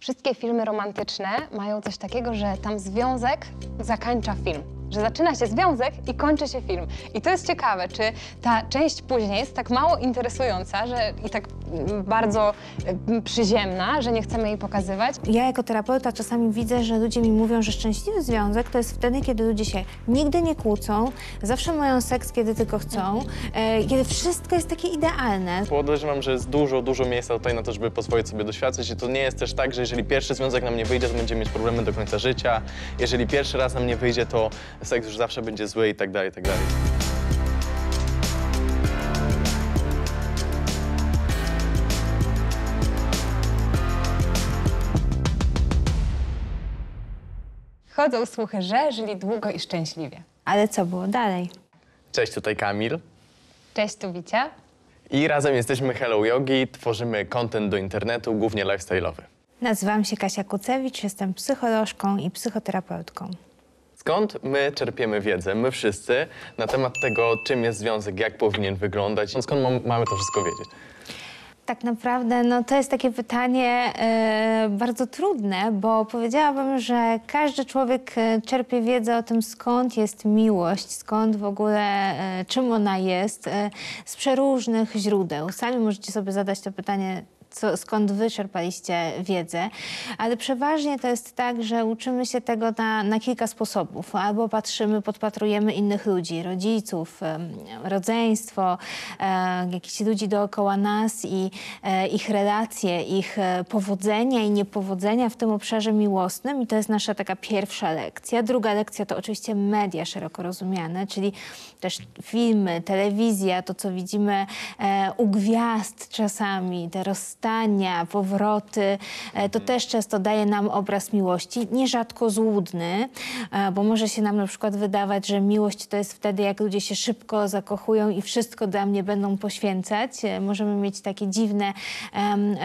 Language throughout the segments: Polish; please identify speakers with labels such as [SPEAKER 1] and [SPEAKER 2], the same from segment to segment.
[SPEAKER 1] Wszystkie filmy romantyczne mają coś takiego, że tam związek zakańcza film. Że zaczyna się związek i kończy się film. I to jest ciekawe, czy ta część później jest tak mało interesująca, że i tak bardzo przyziemna, że nie chcemy jej pokazywać.
[SPEAKER 2] Ja jako terapeuta czasami widzę, że ludzie mi mówią, że szczęśliwy związek to jest wtedy, kiedy ludzie się nigdy nie kłócą, zawsze mają seks, kiedy tylko chcą, kiedy wszystko jest takie idealne.
[SPEAKER 3] Podejrzewam, że jest dużo miejsca tutaj na to, żeby pozwolić sobie doświadczyć i to nie jest też tak, że jeżeli pierwszy związek nam nie wyjdzie, to będziemy mieć problemy do końca życia. Jeżeli pierwszy raz nam nie wyjdzie, to seks już zawsze będzie zły i tak dalej, i tak dalej.
[SPEAKER 1] Chodzą słuchy, że żyli długo i szczęśliwie.
[SPEAKER 2] Ale co było dalej?
[SPEAKER 3] Cześć, tutaj Kamil.
[SPEAKER 1] Cześć, tu Wicia.
[SPEAKER 3] I razem jesteśmy Hello Yogi, tworzymy content do internetu, głównie lifestyle'owy.
[SPEAKER 2] Nazywam się Kasia Kucewicz, jestem psycholożką i psychoterapeutką.
[SPEAKER 3] Skąd my czerpiemy wiedzę, my wszyscy, na temat tego, czym jest związek, jak powinien wyglądać, skąd mamy to wszystko wiedzieć?
[SPEAKER 2] Tak naprawdę no, to jest takie pytanie bardzo trudne, bo powiedziałabym, że każdy człowiek czerpie wiedzę o tym, skąd jest miłość, skąd w ogóle, czym ona jest, z przeróżnych źródeł. Sami możecie sobie zadać to pytanie, skąd wy czerpaliście wiedzę, ale przeważnie to jest tak, że uczymy się tego na kilka sposobów. Albo patrzymy, podpatrujemy innych ludzi, rodziców, rodzeństwo, jakichś ludzi dookoła nas i ich relacje, ich powodzenia i niepowodzenia w tym obszarze miłosnym i to jest nasza taka pierwsza lekcja. Druga lekcja to oczywiście media szeroko rozumiane, czyli też filmy, telewizja, to co widzimy u gwiazd czasami, te rozstania, powroty, to też często daje nam obraz miłości, nierzadko złudny, bo może się nam na przykład wydawać, że miłość to jest wtedy, jak ludzie się szybko zakochują i wszystko dla mnie będą poświęcać. Możemy mieć takie dziwne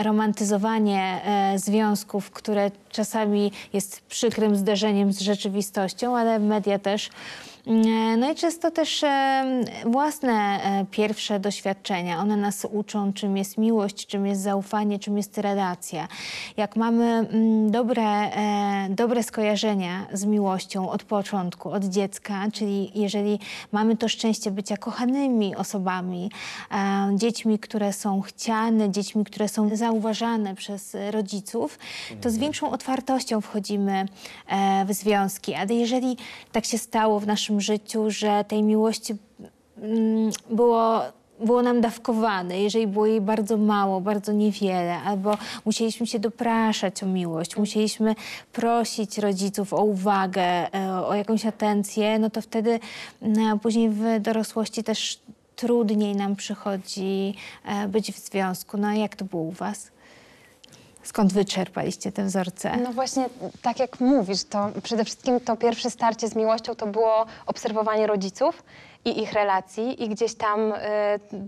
[SPEAKER 2] romantyzowanie związków, które czasami jest przykrym zderzeniem z rzeczywistością, ale media też. No i często też własne pierwsze doświadczenia. One nas uczą, czym jest miłość, czym jest zaufanie, czym jest relacja. Jak mamy dobre skojarzenia z miłością od początku, od dziecka, czyli jeżeli mamy to szczęście bycia kochanymi osobami, dziećmi, które są chciane, dziećmi, które są zauważane przez rodziców, to z większą otwartością wchodzimy w związki. Ale jeżeli tak się stało w naszym życiu, że tej miłości było nam dawkowane, jeżeli było jej bardzo mało, bardzo niewiele, albo musieliśmy się dopraszać o miłość, musieliśmy prosić rodziców o uwagę, o jakąś atencję, no to wtedy później w dorosłości też trudniej nam przychodzi być w związku. No a jak to było u was? Skąd wy czerpaliście te wzorce?
[SPEAKER 1] No właśnie, tak jak mówisz, to przede wszystkim to pierwsze starcie z miłością to było obserwowanie rodziców i ich relacji i gdzieś tam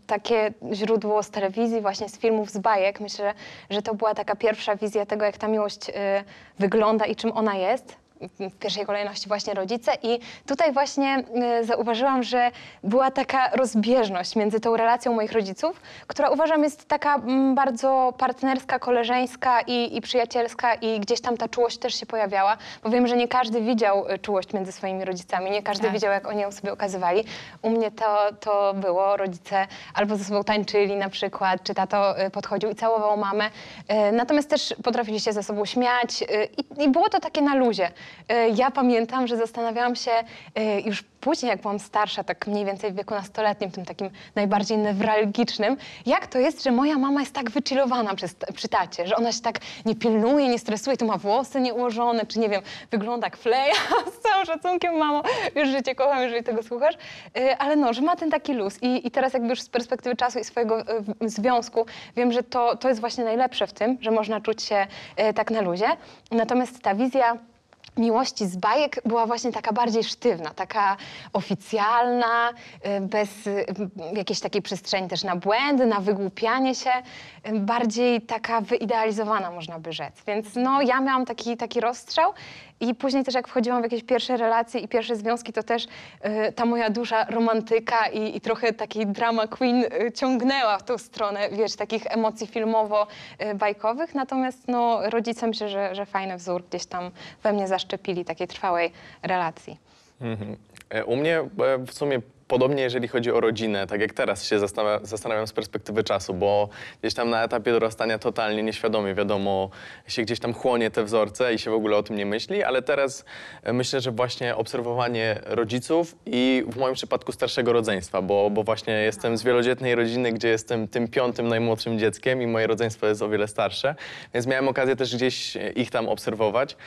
[SPEAKER 1] takie źródło z telewizji, właśnie z filmów, z bajek. Myślę, że to była taka pierwsza wizja tego, jak ta miłość wygląda i czym ona jest. W pierwszej kolejności właśnie rodzice i tutaj właśnie zauważyłam, że była taka rozbieżność między tą relacją moich rodziców, która uważam jest taka bardzo partnerska, koleżeńska i przyjacielska i gdzieś tam ta czułość też się pojawiała, bo wiem, że nie każdy widział czułość między swoimi rodzicami, nie każdy widział, jak oni ją sobie okazywali. U mnie to było, rodzice albo ze sobą tańczyli na przykład, czy tato podchodził i całował mamę, natomiast też potrafili się ze sobą śmiać i było to takie na luzie. Ja pamiętam, że zastanawiałam się już później, jak byłam starsza, tak mniej więcej w wieku nastoletnim, tym takim najbardziej newralgicznym, jak to jest, że moja mama jest tak wychillowana przy tacie, że ona się tak nie pilnuje, nie stresuje, to ma włosy nieułożone, czy nie wiem, wygląda jak fleja, z całym szacunkiem, mamo, już że cię kocham, jeżeli tego słuchasz, ale no, że ma ten taki luz i teraz jakby już z perspektywy czasu i swojego związku wiem, że to jest właśnie najlepsze w tym, że można czuć się tak na luzie, natomiast ta wizja miłości z bajek była właśnie taka bardziej sztywna, taka oficjalna, bez jakiejś takiej przestrzeni też na błędy, na wygłupianie się, bardziej taka wyidealizowana, można by rzec. Więc no, ja miałam taki rozstrzał i później też jak wchodziłam w jakieś pierwsze relacje i pierwsze związki, to też ta moja duża romantyka i trochę takiej drama queen ciągnęła w tą stronę, wiesz, takich emocji filmowo-bajkowych. Natomiast no, rodzice myślę, że fajny wzór gdzieś tam we mnie zaszczepili takiej trwałej relacji.
[SPEAKER 3] U mnie w sumie podobnie, jeżeli chodzi o rodzinę, tak jak teraz się zastanawiam z perspektywy czasu, bo gdzieś tam na etapie dorastania totalnie nieświadomie, wiadomo, się gdzieś tam chłonie te wzorce i się w ogóle o tym nie myśli, ale teraz myślę, że właśnie obserwowanie rodziców i w moim przypadku starszego rodzeństwa, bo właśnie jestem z wielodzietnej rodziny, gdzie jestem tym 5. najmłodszym dzieckiem i moje rodzeństwo jest o wiele starsze, więc miałem okazję też gdzieś ich tam obserwować.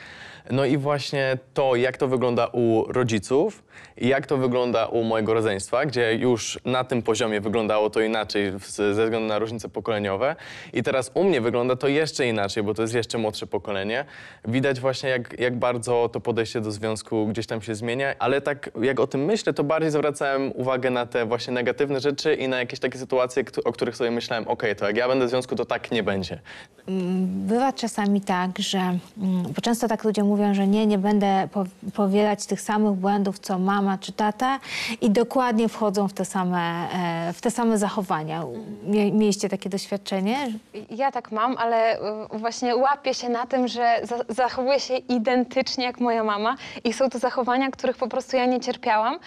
[SPEAKER 3] No i właśnie to, jak to wygląda u rodziców i jak to wygląda u mojego rodzeństwa, gdzie już na tym poziomie wyglądało to inaczej ze względu na różnice pokoleniowe. I teraz u mnie wygląda to jeszcze inaczej, bo to jest jeszcze młodsze pokolenie. Widać właśnie, jak bardzo to podejście do związku gdzieś tam się zmienia, ale tak jak o tym myślę, to bardziej zwracałem uwagę na te właśnie negatywne rzeczy i na jakieś takie sytuacje, o których sobie myślałem, okej, to jak ja będę w związku, to tak nie będzie.
[SPEAKER 2] Bywa czasami tak, że, bo często tak ludzie mówią, że nie będę powielać tych samych błędów, co mama czy tata i dokładnie wchodzą w te same zachowania. Mieliście takie doświadczenie?
[SPEAKER 1] Ja tak mam, ale właśnie łapię się na tym, że zachowuję się identycznie jak moja mama i są to zachowania, których po prostu ja nie cierpiałam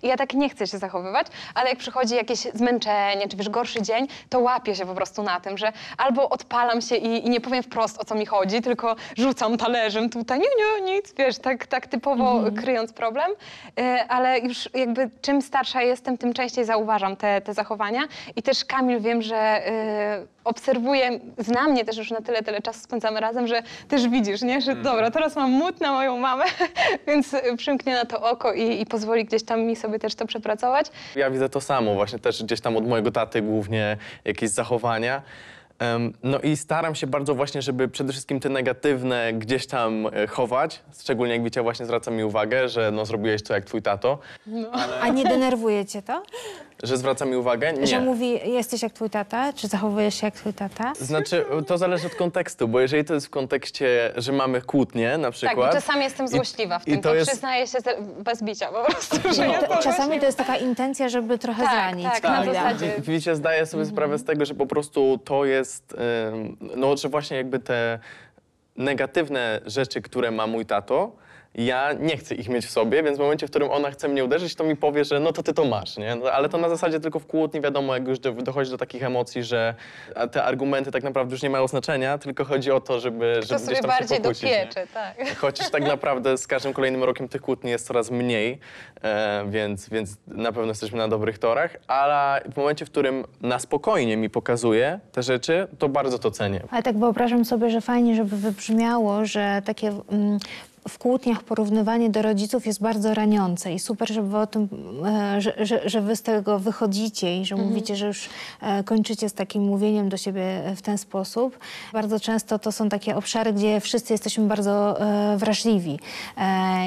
[SPEAKER 1] i ja tak nie chcę się zachowywać, ale jak przychodzi jakieś zmęczenie, czy wiesz, gorszy dzień, to łapię się po prostu na tym, że albo odpalam się i nie powiem wprost, o co mi chodzi, tylko rzucam talerzem tutaj, nie, nic, wiesz, tak typowo kryjąc problem, ale już jakby czym starsza jestem, tym częściej zauważam te zachowania i też Kamil wiem, że obserwuję, zna mnie też już na tyle czasu spędzamy razem, że też widzisz, nie, że dobra, teraz mam mód na moją mamę, więc przymknie na to oko i pozwoli gdzieś tam mi sobie też to przepracować.
[SPEAKER 3] Ja widzę to samo, właśnie też gdzieś tam od mojego taty głównie jakieś zachowania. No i staram się bardzo właśnie, żeby przede wszystkim te negatywne gdzieś tam chować. Szczególnie jak Wicia właśnie zwraca mi uwagę, że no zrobiłeś to jak twój tato.
[SPEAKER 1] No.
[SPEAKER 2] A nie denerwuje cię to?
[SPEAKER 3] Że zwraca mi uwagę? Nie.
[SPEAKER 2] Że mówi, jesteś jak twój tata? Czy zachowujesz się jak twój tata?
[SPEAKER 3] Znaczy, to zależy od kontekstu, bo jeżeli to jest w kontekście, że mamy kłótnię na przykład...
[SPEAKER 1] Tak, bo czasami jestem złośliwa w tym, to przyznaję się bez bicia po prostu, że ja to
[SPEAKER 2] czasami to jest taka intencja, żeby trochę zranić.
[SPEAKER 1] Tak, na zasadzie.
[SPEAKER 3] Wiecie, zdaję sobie sprawę z tego, że po prostu to jest, no, że właśnie jakby te negatywne rzeczy, które ma mój tato, ja nie chcę ich mieć w sobie, więc w momencie, w którym ona chce mnie uderzyć, to mi powie, że no to ty to masz, nie? No, ale to na zasadzie tylko w kłótni, wiadomo, jak już dochodzi do takich emocji, że te argumenty tak naprawdę już nie mają znaczenia, tylko chodzi o to, żeby
[SPEAKER 1] to
[SPEAKER 3] gdzieś
[SPEAKER 1] sobie
[SPEAKER 3] tam
[SPEAKER 1] bardziej
[SPEAKER 3] się pokłócić,
[SPEAKER 1] dopieczy, tak.
[SPEAKER 3] Chociaż tak naprawdę z każdym kolejnym rokiem tych kłótni jest coraz mniej, więc na pewno jesteśmy na dobrych torach, ale w momencie, w którym na spokojnie mi pokazuje te rzeczy, to bardzo to cenię.
[SPEAKER 2] Ale tak wyobrażam sobie, że fajnie, żeby wybrzmiało, że takie w kłótniach porównywanie do rodziców jest bardzo raniące i super, żeby o tym, że wy z tego wychodzicie i że mówicie, że już kończycie z takim mówieniem do siebie w ten sposób. Bardzo często to są takie obszary, gdzie wszyscy jesteśmy bardzo wrażliwi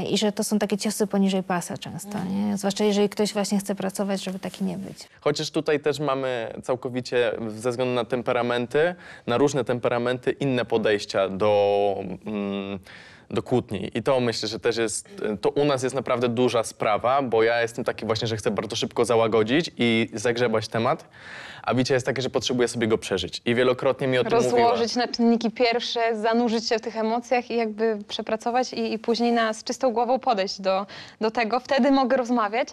[SPEAKER 2] i że to są takie ciosy poniżej pasa często, nie? Zwłaszcza jeżeli ktoś właśnie chce pracować, żeby taki nie być.
[SPEAKER 3] Chociaż tutaj też mamy całkowicie, ze względu na temperamenty, na różne temperamenty, inne podejścia do kłótni. I to myślę, że też jest, to u nas jest naprawdę duża sprawa, bo ja jestem taki właśnie, że chcę bardzo szybko załagodzić i zagrzebać temat, a Wicia jest takie, że potrzebuje sobie go przeżyć. I wielokrotnie mi o tym mówiła.
[SPEAKER 1] Rozłożyć na czynniki pierwsze, zanurzyć się w tych emocjach i jakby przepracować i później z czystą głową podejść do tego. Wtedy mogę rozmawiać.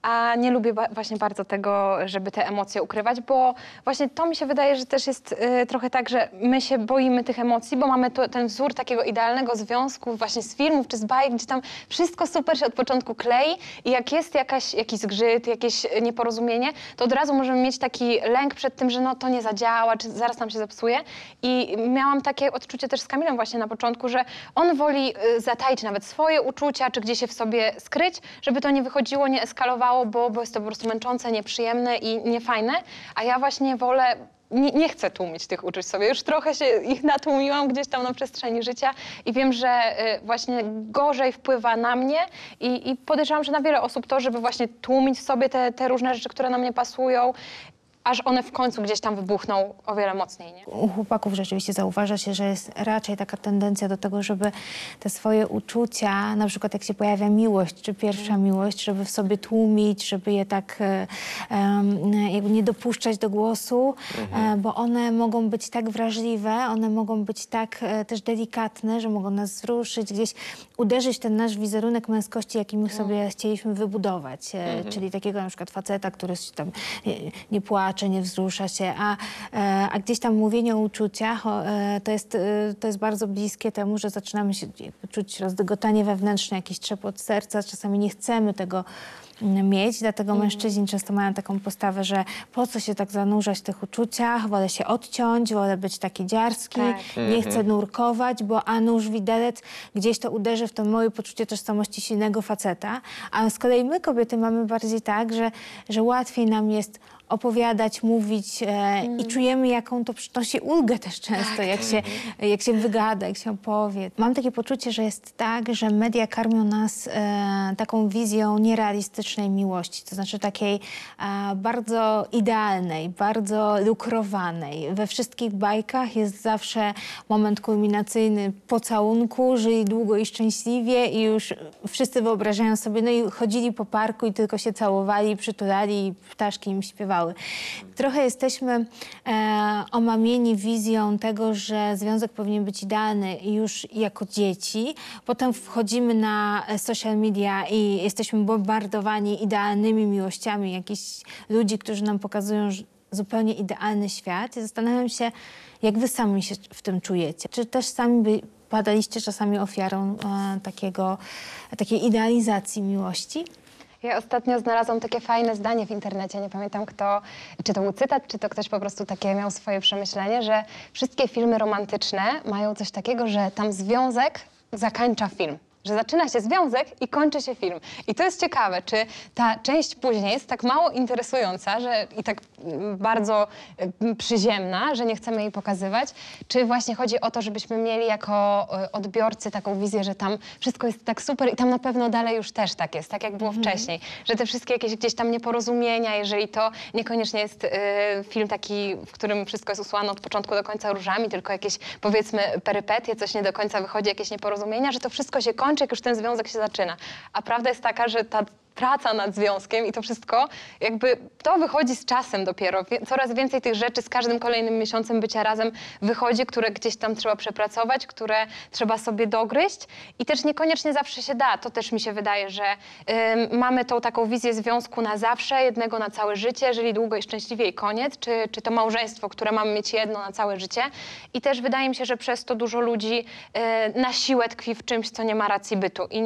[SPEAKER 1] A nie lubię właśnie bardzo tego, żeby te emocje ukrywać, bo właśnie to mi się wydaje, że też jest trochę tak, że my się boimy tych emocji, bo mamy ten wzór takiego idealnego związku właśnie z filmów czy z bajek, gdzie tam wszystko super się od początku klei i jak jest jakiś zgrzyt, jakieś nieporozumienie, to od razu możemy mieć taki lęk przed tym, że no to nie zadziała, czy zaraz nam się zepsuje. I miałam takie odczucie też z Kamilem właśnie na początku, że on woli zataić nawet swoje uczucia, czy gdzieś je w sobie skryć, żeby to nie wychodziło, nie eskalowało, bo jest to po prostu męczące, nieprzyjemne i niefajne, a ja właśnie wolę nie chcę tłumić tych uczuć sobie. Już trochę się ich natłumiłam gdzieś tam na przestrzeni życia i wiem, że właśnie gorzej wpływa na mnie i podejrzewam, że na wiele osób to, żeby właśnie tłumić sobie te różne rzeczy, które na mnie pasują, aż one w końcu gdzieś tam wybuchną o wiele mocniej, nie?
[SPEAKER 2] U chłopaków rzeczywiście zauważa się, że jest raczej taka tendencja do tego, żeby te swoje uczucia, na przykład jak się pojawia miłość, czy pierwsza miłość, żeby w sobie tłumić, żeby je tak jakby nie dopuszczać do głosu, bo one mogą być tak wrażliwe, one mogą być tak też delikatne, że mogą nas wzruszyć, gdzieś uderzyć w ten nasz wizerunek męskości, jaki my sobie chcieliśmy wybudować. Czyli takiego na przykład faceta, który tam nie płacze, nie wzrusza się, a gdzieś tam mówienie o uczuciach to jest bardzo bliskie temu, że zaczynamy się czuć rozdygotanie wewnętrzne, jakiś trzepot serca, czasami nie chcemy tego mieć, dlatego mężczyźni często mają taką postawę, że po co się tak zanurzać w tych uczuciach, wolę się odciąć, wolę być taki dziarski, nie chcę nurkować, bo a nuż widelec gdzieś to uderzy w to moje poczucie tożsamości silnego faceta, a z kolei my kobiety mamy bardziej tak, że łatwiej nam jest opowiadać, mówić i czujemy, jaką to przynosi ulgę też często, jak się wygada, jak się opowie. Mam takie poczucie, że jest tak, że media karmią nas taką wizją nierealistycznej miłości, to znaczy takiej bardzo idealnej, bardzo lukrowanej. We wszystkich bajkach jest zawsze moment kulminacyjny pocałunku, żyli długo i szczęśliwie i już wszyscy wyobrażają sobie, no i chodzili po parku i tylko się całowali, przytulali i ptaszki im śpiewały. Trochę jesteśmy omamieni wizją tego, że związek powinien być idealny już jako dzieci. Potem wchodzimy na social media i jesteśmy bombardowani idealnymi miłościami jakichś ludzi, którzy nam pokazują zupełnie idealny świat. I zastanawiam się, jak wy sami się w tym czujecie. Czy też sami padaliście czasami ofiarą takiej idealizacji miłości?
[SPEAKER 1] Ja ostatnio znalazłam takie fajne zdanie w internecie, nie pamiętam kto, czy to był cytat, czy to ktoś po prostu takie miał swoje przemyślenie, że wszystkie filmy romantyczne mają coś takiego, że tam związek zakańcza film. Że zaczyna się związek i kończy się film. I to jest ciekawe, czy ta część później jest tak mało interesująca i tak bardzo przyziemna, że nie chcemy jej pokazywać, czy właśnie chodzi o to, żebyśmy mieli jako odbiorcy taką wizję, że tam wszystko jest tak super i tam na pewno dalej już też tak jest, tak jak było wcześniej. Że te wszystkie jakieś gdzieś tam nieporozumienia, jeżeli to niekoniecznie jest film taki, w którym wszystko jest usłane od początku do końca różami, tylko jakieś powiedzmy perypetie, coś nie do końca wychodzi, jakieś nieporozumienia, że to wszystko się kończy, jak już ten związek się zaczyna. A prawda jest taka, że ta praca nad związkiem i to wszystko, jakby to wychodzi z czasem dopiero. Coraz więcej tych rzeczy z każdym kolejnym miesiącem bycia razem wychodzi, które gdzieś tam trzeba przepracować, które trzeba sobie dogryźć i też niekoniecznie zawsze się da. To też mi się wydaje, że mamy tą taką wizję związku na zawsze, jednego na całe życie, żyli długo i szczęśliwie i koniec, czy to małżeństwo, które mamy mieć jedno na całe życie. I też wydaje mi się, że przez to dużo ludzi na siłę tkwi w czymś, co nie ma racji bytu i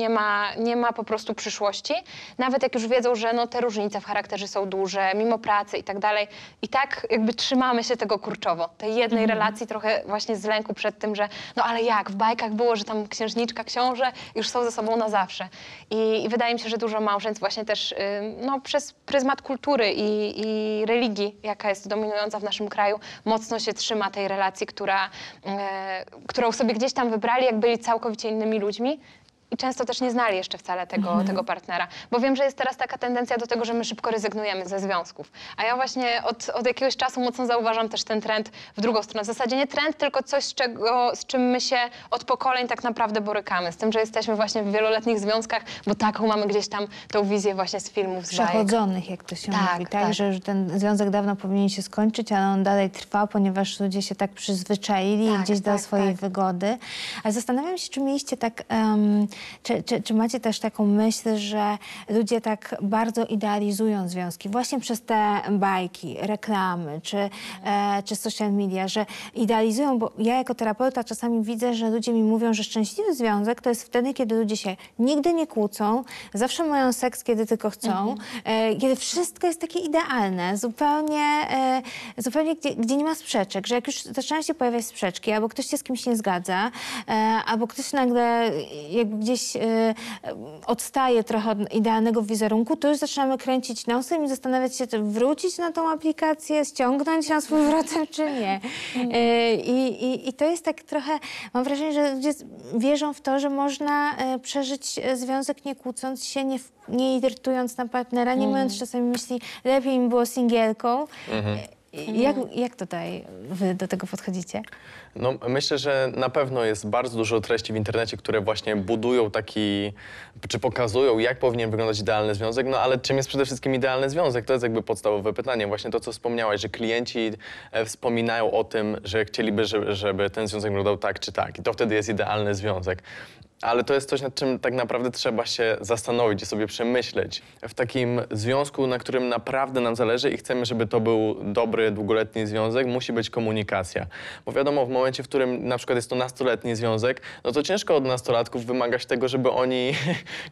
[SPEAKER 1] nie ma po prostu przyszłości. Nawet jak już wiedzą, że no, te różnice w charakterze są duże, mimo pracy i tak dalej, i tak jakby trzymamy się tego kurczowo. Tej jednej relacji trochę właśnie z lęku przed tym, że no ale jak, w bajkach było, że tam księżniczka, książę już są ze sobą na zawsze. I wydaje mi się, że dużo małżeństw właśnie też no, przez pryzmat kultury i religii, jaka jest dominująca w naszym kraju, mocno się trzyma tej relacji, którą sobie gdzieś tam wybrali, jak byli całkowicie innymi ludźmi. I często też nie znali jeszcze wcale tego partnera. Bo wiem, że jest teraz taka tendencja do tego, że my szybko rezygnujemy ze związków. A ja właśnie od jakiegoś czasu mocno zauważam też ten trend w drugą stronę. W zasadzie nie trend, tylko coś, z czym my się od pokoleń tak naprawdę borykamy. Z tym, że jesteśmy właśnie w wieloletnich związkach, bo taką mamy gdzieś tam tą wizję właśnie z filmów, z bajek.
[SPEAKER 2] Przechodzonych, jak to się mówi, tak? Że już ten związek dawno powinien się skończyć, ale on dalej trwa, ponieważ ludzie się tak przyzwyczaili i gdzieś do swojej wygody. Ale zastanawiam się, czy mieliście tak... Czy macie też taką myśl, że ludzie tak bardzo idealizują związki właśnie przez te bajki, reklamy czy social media, że idealizują, bo ja jako terapeuta czasami widzę, że ludzie mi mówią, że szczęśliwy związek to jest wtedy, kiedy ludzie się nigdy nie kłócą, zawsze mają seks, kiedy tylko chcą, kiedy wszystko jest takie idealne, zupełnie gdzie nie ma sprzeczek, że jak już zaczynają się pojawiać sprzeczki, albo ktoś się z kimś nie zgadza, albo ktoś nagle jakby gdzieś odstaje trochę od idealnego wizerunku, to już zaczynamy kręcić nosem i zastanawiać się, czy wrócić na tą aplikację, ściągnąć ją z powrotem, czy nie. I to jest tak trochę, mam wrażenie, że ludzie wierzą w to, że można przeżyć związek nie kłócąc się, nie irytując na partnera, nie mając czasami myśli, lepiej mi było singielką. Jak tutaj wy do tego podchodzicie?
[SPEAKER 3] No, myślę, że na pewno jest bardzo dużo treści w internecie, które właśnie budują taki, czy pokazują, jak powinien wyglądać idealny związek, no ale czym jest przede wszystkim idealny związek? To jest jakby podstawowe pytanie. Właśnie to, co wspomniałaś, że klienci wspominają o tym, że chcieliby, żeby ten związek wyglądał tak czy tak i to wtedy jest idealny związek. Ale to jest coś, nad czym tak naprawdę trzeba się zastanowić i sobie przemyśleć. W takim związku, na którym naprawdę nam zależy i chcemy, żeby to był dobry, długoletni związek, musi być komunikacja. Bo wiadomo, w momencie, w którym na przykład jest to nastoletni związek, no to ciężko od nastolatków wymagać tego, żeby oni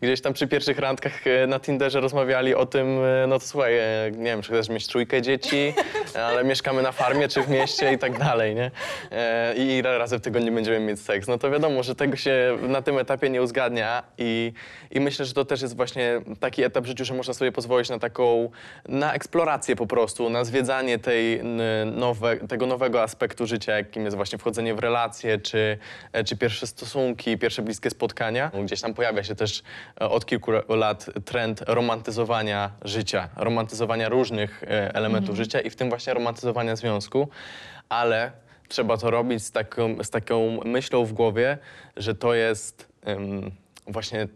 [SPEAKER 3] gdzieś tam przy pierwszych randkach na Tinderze rozmawiali o tym, no to słuchaj, nie wiem, czy chcesz mieć 3 dzieci, ale mieszkamy na farmie czy w mieście i tak dalej, nie? I ile razy w tygodniu będziemy mieć seks. No to wiadomo, że tego się na tym etapie nie uzgadnia i myślę, że to też jest właśnie taki etap w życiu, że można sobie pozwolić na eksplorację po prostu, na zwiedzanie tego nowego aspektu życia, jakim jest właśnie wchodzenie w relacje, czy pierwsze stosunki, pierwsze bliskie spotkania. Gdzieś tam pojawia się też od kilku lat trend romantyzowania życia, romantyzowania różnych elementów życia i w tym właśnie romantyzowania związku, ale trzeba to robić z taką myślą w głowie, że to jest właśnie...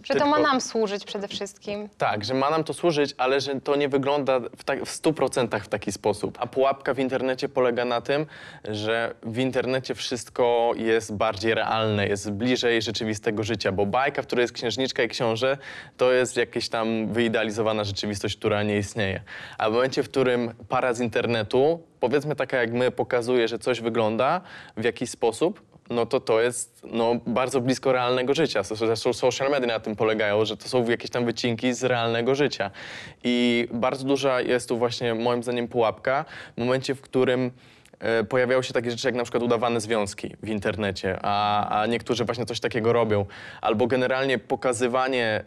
[SPEAKER 1] Że to ma nam służyć przede wszystkim.
[SPEAKER 3] Tak, że ma nam to służyć, ale że to nie wygląda w 100% w taki sposób. A pułapka w internecie polega na tym, że w internecie wszystko jest bardziej realne, jest bliżej rzeczywistego życia, bo bajka, w której jest księżniczka i książę, to jest jakaś tam wyidealizowana rzeczywistość, która nie istnieje. A w momencie, w którym para z internetu, powiedzmy taka jak my, pokazuje, że coś wygląda w jakiś sposób, no to jest bardzo blisko realnego życia. Zresztą social media na tym polegają, że to są jakieś tam wycinki z realnego życia. I bardzo duża jest tu właśnie moim zdaniem pułapka w momencie, w którym pojawiają się takie rzeczy jak na przykład udawane związki w internecie, a niektórzy właśnie coś takiego robią. Albo generalnie pokazywanie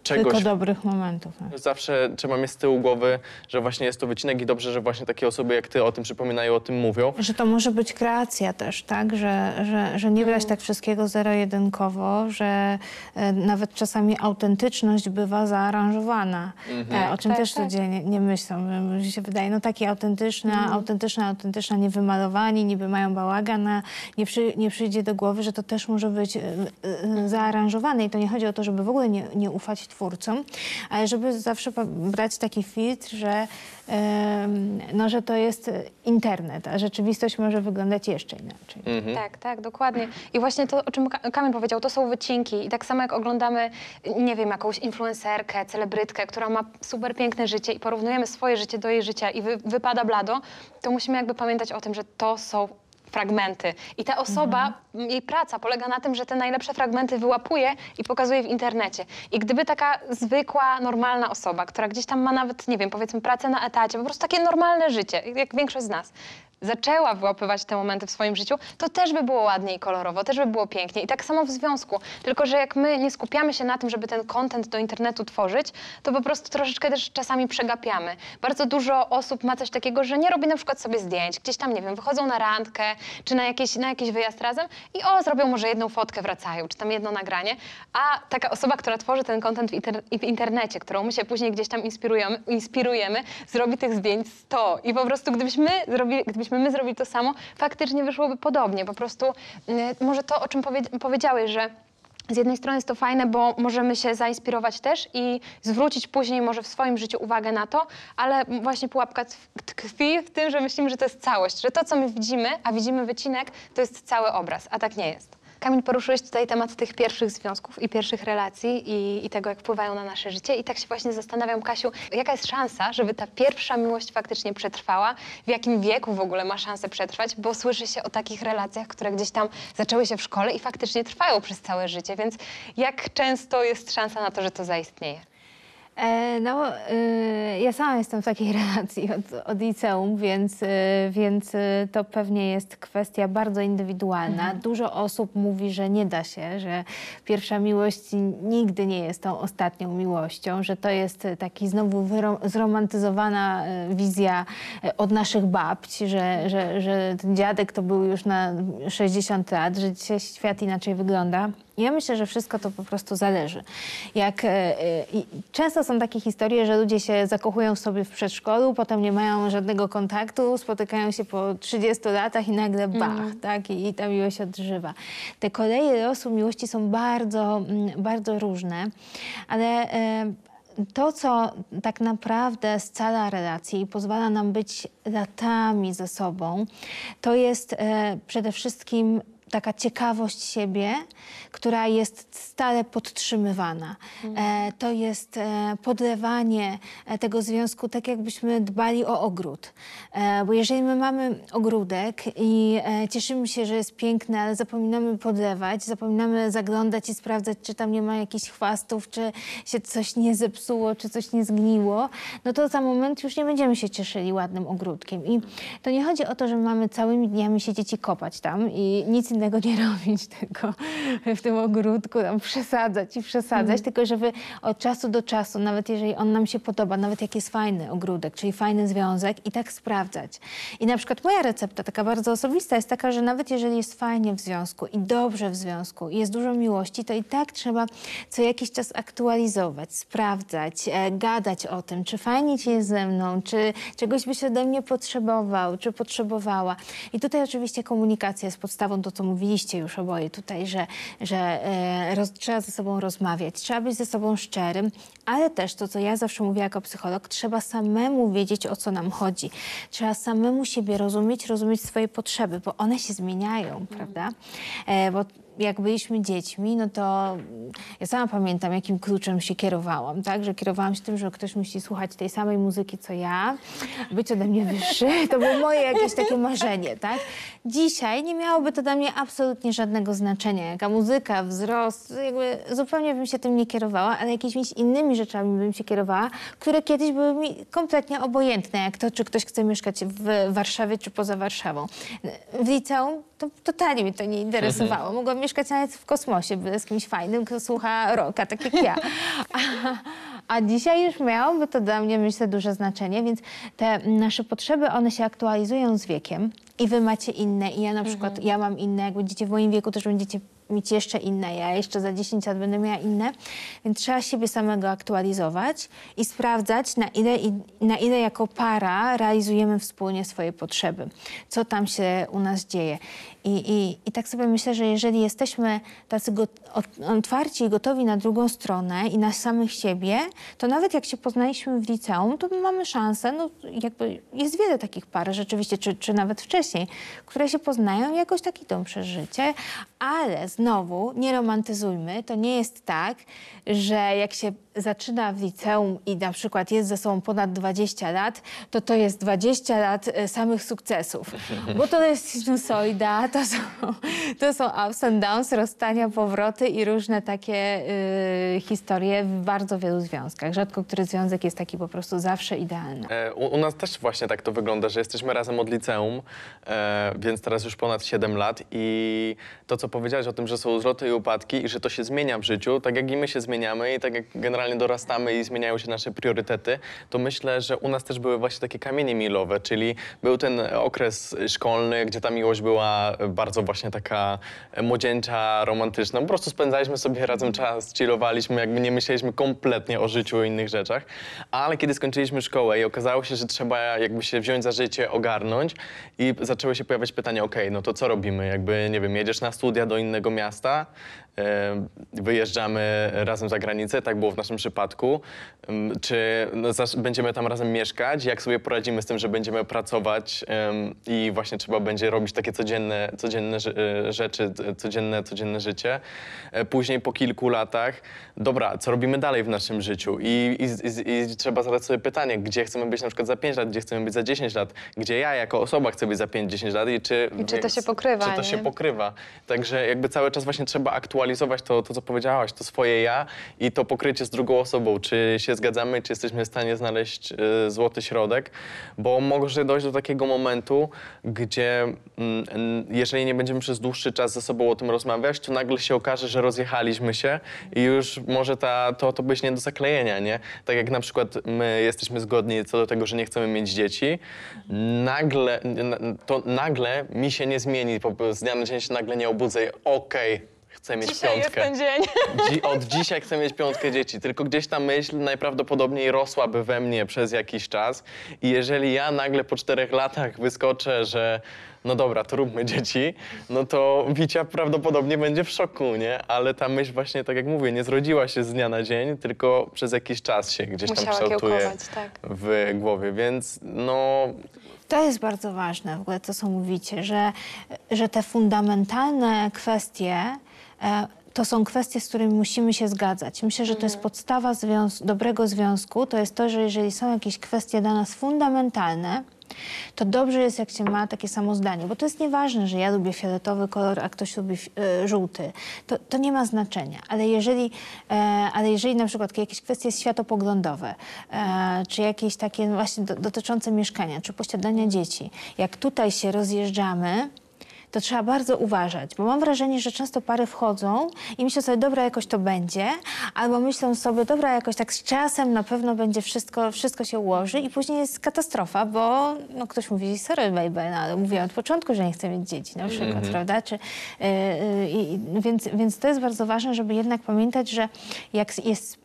[SPEAKER 3] czegoś...
[SPEAKER 2] Tylko dobrych momentów. No.
[SPEAKER 3] Zawsze trzeba mieć z tyłu głowy, że właśnie jest to wycinek i dobrze, że właśnie takie osoby jak ty o tym przypominają, o tym mówią.
[SPEAKER 2] Że to może być kreacja też, tak? Że nie brać tak wszystkiego zero-jedynkowo, że nawet czasami autentyczność bywa zaaranżowana. O czym też ludzie nie myślą. Mi się wydaje, no takie autentyczna, niewymalowani, niby mają bałagan, a nie przyjdzie do głowy, że to też może być zaaranżowane. I to nie chodzi o to, żeby w ogóle nie ufać twórcom, ale żeby zawsze brać taki filtr, że to jest internet, a rzeczywistość może wyglądać jeszcze inaczej.
[SPEAKER 1] Tak, dokładnie. I właśnie to, o czym Kamil powiedział, to są wycinki. I tak samo jak oglądamy, nie wiem, jakąś influencerkę, celebrytkę, która ma super piękne życie i porównujemy swoje życie do jej życia i wypada blado, to musimy jakby pamiętać o tym, że to są fragmenty. I ta osoba, jej praca polega na tym, że te najlepsze fragmenty wyłapuje i pokazuje w internecie. I gdyby taka zwykła, normalna osoba, która gdzieś tam ma nawet, nie wiem, powiedzmy pracę na etacie, po prostu takie normalne życie, jak większość z nas, zaczęła wyłapywać te momenty w swoim życiu, to też by było ładnie i kolorowo, też by było pięknie. I tak samo w związku. Tylko że jak my nie skupiamy się na tym, żeby ten content do internetu tworzyć, to po prostu troszeczkę też czasami przegapiamy. Bardzo dużo osób ma coś takiego, że nie robi na przykład sobie zdjęć. Gdzieś tam, nie wiem, wychodzą na randkę, czy na jakiś wyjazd razem i zrobią może jedną fotkę, wracają, czy tam jedno nagranie. A taka osoba, która tworzy ten content w internecie, którą my się później gdzieś tam inspirujemy, zrobi tych zdjęć 100. I po prostu gdybyśmy my zrobili to samo, faktycznie wyszłoby podobnie. Po prostu może to, o czym powiedziałeś, że z jednej strony jest to fajne, bo możemy się zainspirować też i zwrócić później może w swoim życiu uwagę na to, ale właśnie pułapka tkwi w tym, że myślimy, że to jest całość, że to, co my widzimy, a widzimy wycinek, to jest cały obraz, a tak nie jest. Kamil, poruszyłeś tutaj temat tych pierwszych związków i pierwszych relacji i tego, jak wpływają na nasze życie. I tak się właśnie zastanawiam, Kasiu, jaka jest szansa, żeby ta pierwsza miłość faktycznie przetrwała? W jakim wieku w ogóle ma szansę przetrwać? Bo słyszy się o takich relacjach, które gdzieś tam zaczęły się w szkole i faktycznie trwają przez całe życie. Więc jak często jest szansa na to, że to zaistnieje?
[SPEAKER 2] Ja sama jestem w takiej relacji od liceum, więc to pewnie jest kwestia bardzo indywidualna. Dużo osób mówi, że nie da się, że pierwsza miłość nigdy nie jest tą ostatnią miłością, że to jest taki znowu zromantyzowana wizja od naszych babci, że ten dziadek to był już na 60 lat, że dzisiaj świat inaczej wygląda. Ja myślę, że wszystko to po prostu zależy. Często są takie historie, że ludzie się zakochują w sobie w przedszkolu, potem nie mają żadnego kontaktu, spotykają się po 30 latach i nagle bach, tak? I ta miłość się odżywa. Te koleje losu miłości są bardzo, bardzo różne, ale to, co tak naprawdę scala relacje i pozwala nam być latami ze sobą, to jest przede wszystkim taka ciekawość siebie, która jest stale podtrzymywana. To jest podlewanie tego związku tak, jakbyśmy dbali o ogród. Bo jeżeli my mamy ogródek i cieszymy się, że jest piękny, ale zapominamy podlewać, zapominamy zaglądać i sprawdzać, czy tam nie ma jakichś chwastów, czy się coś nie zepsuło, czy coś nie zgniło, no to za moment już nie będziemy się cieszyli ładnym ogródkiem. I to nie chodzi o to, że mamy całymi dniami siedzieć i kopać tam i nic innego nie robić, tylko w tym ogródku tam przesadzać, tylko żeby od czasu do czasu, nawet jeżeli on nam się podoba, nawet jak jest fajny ogródek, czyli fajny związek, i tak sprawdzać. I na przykład moja recepta, taka bardzo osobista, jest taka, że nawet jeżeli jest fajnie w związku i dobrze w związku i jest dużo miłości, to i tak trzeba co jakiś czas aktualizować, sprawdzać, gadać o tym, czy fajnie ci jest ze mną, czy czegoś byś ode mnie potrzebował, czy potrzebowała. I tutaj oczywiście komunikacja jest podstawą, to co mówiliście już oboje tutaj, że trzeba ze sobą rozmawiać, trzeba być ze sobą szczerym, ale też to, co ja zawsze mówię jako psycholog, trzeba samemu wiedzieć, o co nam chodzi. Trzeba samemu siebie rozumieć swoje potrzeby, bo one się zmieniają, prawda? Bo jak byliśmy dziećmi, no to ja sama pamiętam, jakim kluczem się kierowałam, tak? Że kierowałam się tym, że ktoś musi słuchać tej samej muzyki, co ja, być ode mnie wyższy. To było moje jakieś takie marzenie, tak? Dzisiaj nie miałoby to dla mnie absolutnie żadnego znaczenia. Jaka muzyka, wzrost, jakby zupełnie bym się tym nie kierowała, ale jakimiś innymi rzeczami bym się kierowała, które kiedyś były mi kompletnie obojętne, jak to, czy ktoś chce mieszkać w Warszawie, czy poza Warszawą. W liceum to totalnie mnie to nie interesowało. Mogłam mieszkać nawet w kosmosie, byle z kimś fajnym, kto słucha rocka, tak jak ja. A dzisiaj już miałoby to dla mnie, myślę, duże znaczenie, więc te nasze potrzeby, one się aktualizują z wiekiem i wy macie inne i ja na przykład, ja mam inne, jak będziecie w moim wieku, też będziecie mieć jeszcze inne, ja jeszcze za 10 lat będę miała inne, więc trzeba siebie samego aktualizować i sprawdzać, na ile jako para realizujemy wspólnie swoje potrzeby, co tam się u nas dzieje. I tak sobie myślę, że jeżeli jesteśmy tacy otwarci i gotowi na drugą stronę i na samych siebie, to nawet jak się poznaliśmy w liceum, to my mamy szansę, no jakby jest wiele takich par rzeczywiście, czy nawet wcześniej, które się poznają i jakoś tak idą przez życie, ale znowu nie romantyzujmy, to nie jest tak, że jak się zaczyna w liceum i na przykład jest ze sobą ponad 20 lat, to jest 20 lat samych sukcesów. Bo to jest sinusoida, to są ups and downs, rozstania, powroty i różne takie historie w bardzo wielu związkach. Rzadko który związek jest taki po prostu zawsze idealny.
[SPEAKER 3] U nas też właśnie tak to wygląda, że jesteśmy razem od liceum, więc teraz już ponad 7 lat i to, co powiedziałeś o tym, że są wzloty i upadki i że to się zmienia w życiu, tak jak i my się zmieniamy i tak jak generalnie dorastamy i zmieniają się nasze priorytety, to myślę, że u nas też były właśnie takie kamienie milowe, czyli był ten okres szkolny, gdzie ta miłość była bardzo właśnie taka młodzieńcza, romantyczna. Po prostu spędzaliśmy sobie razem czas, chillowaliśmy, jakby nie myśleliśmy kompletnie o życiu i innych rzeczach, ale kiedy skończyliśmy szkołę i okazało się, że trzeba jakby się wziąć za życie, ogarnąć i zaczęły się pojawiać pytania, okej, no to co robimy? Jakby, nie wiem, jedziesz na studia do innego miasta, wyjeżdżamy razem za granicę, tak było w naszym przypadku. Czy będziemy tam razem mieszkać? Jak sobie poradzimy z tym, że będziemy pracować i właśnie trzeba będzie robić takie codzienne rzeczy, codzienne życie. Później po kilku latach, dobra, co robimy dalej w naszym życiu? I trzeba zadać sobie pytanie, gdzie chcemy być na przykład za 5 lat, gdzie chcemy być za 10 lat, gdzie ja jako osoba chcę być za 5-10 lat i czy
[SPEAKER 1] to się pokrywa,
[SPEAKER 3] Czy to się pokrywa. Także jakby całe cały czas właśnie trzeba aktualizować to, co powiedziałaś, to swoje ja i to pokrycie z drugą osobą, czy się zgadzamy, czy jesteśmy w stanie znaleźć złoty środek, bo może dojść do takiego momentu, gdzie jeżeli nie będziemy przez dłuższy czas ze sobą o tym rozmawiać, to nagle się okaże, że rozjechaliśmy się i już może to być nie do zaklejenia, nie? Tak jak na przykład my jesteśmy zgodni co do tego, że nie chcemy mieć dzieci, nagle mi się nie zmieni, z dnia na dzień się nagle nie obudzę i chcę mieć
[SPEAKER 1] Dzisiaj
[SPEAKER 3] piątkę.
[SPEAKER 1] jest ten dzień.
[SPEAKER 3] Od dzisiaj chcę mieć piątkę dzieci, tylko gdzieś ta myśl najprawdopodobniej rosłaby we mnie przez jakiś czas i jeżeli ja nagle po 4 latach wyskoczę, że no dobra, to róbmy dzieci, no to Wicia prawdopodobnie będzie w szoku, nie? Ale ta myśl właśnie, tak jak mówię, nie zrodziła się z dnia na dzień, tylko przez jakiś czas się gdzieś tam
[SPEAKER 1] Musiała
[SPEAKER 3] kształtuje
[SPEAKER 1] kiełkować, tak.
[SPEAKER 3] w głowie, więc no...
[SPEAKER 2] To jest bardzo ważne w ogóle to, co mówicie, że te fundamentalne kwestie to są kwestie, z którymi musimy się zgadzać. Myślę, że to jest podstawa dobrego związku. To jest to, że jeżeli są jakieś kwestie dla nas fundamentalne, to dobrze jest, jak się ma takie samo zdanie. Bo to jest nieważne, że ja lubię fioletowy kolor, a ktoś lubi żółty. To nie ma znaczenia. Ale jeżeli na przykład jakieś kwestie światopoglądowe, czy jakieś takie właśnie dotyczące mieszkania, czy posiadania dzieci, jak tutaj się rozjeżdżamy, to trzeba bardzo uważać, bo mam wrażenie, że często pary wchodzą i myślą sobie, dobra, jakoś to będzie, albo myślą sobie, dobra, jakoś tak z czasem na pewno będzie wszystko się ułoży i później jest katastrofa, bo no, ktoś mówi, sorry baby, no, ale mówiłam od początku, że nie chcę mieć dzieci na przykład, prawda? Więc to jest bardzo ważne, żeby jednak pamiętać, że jak jest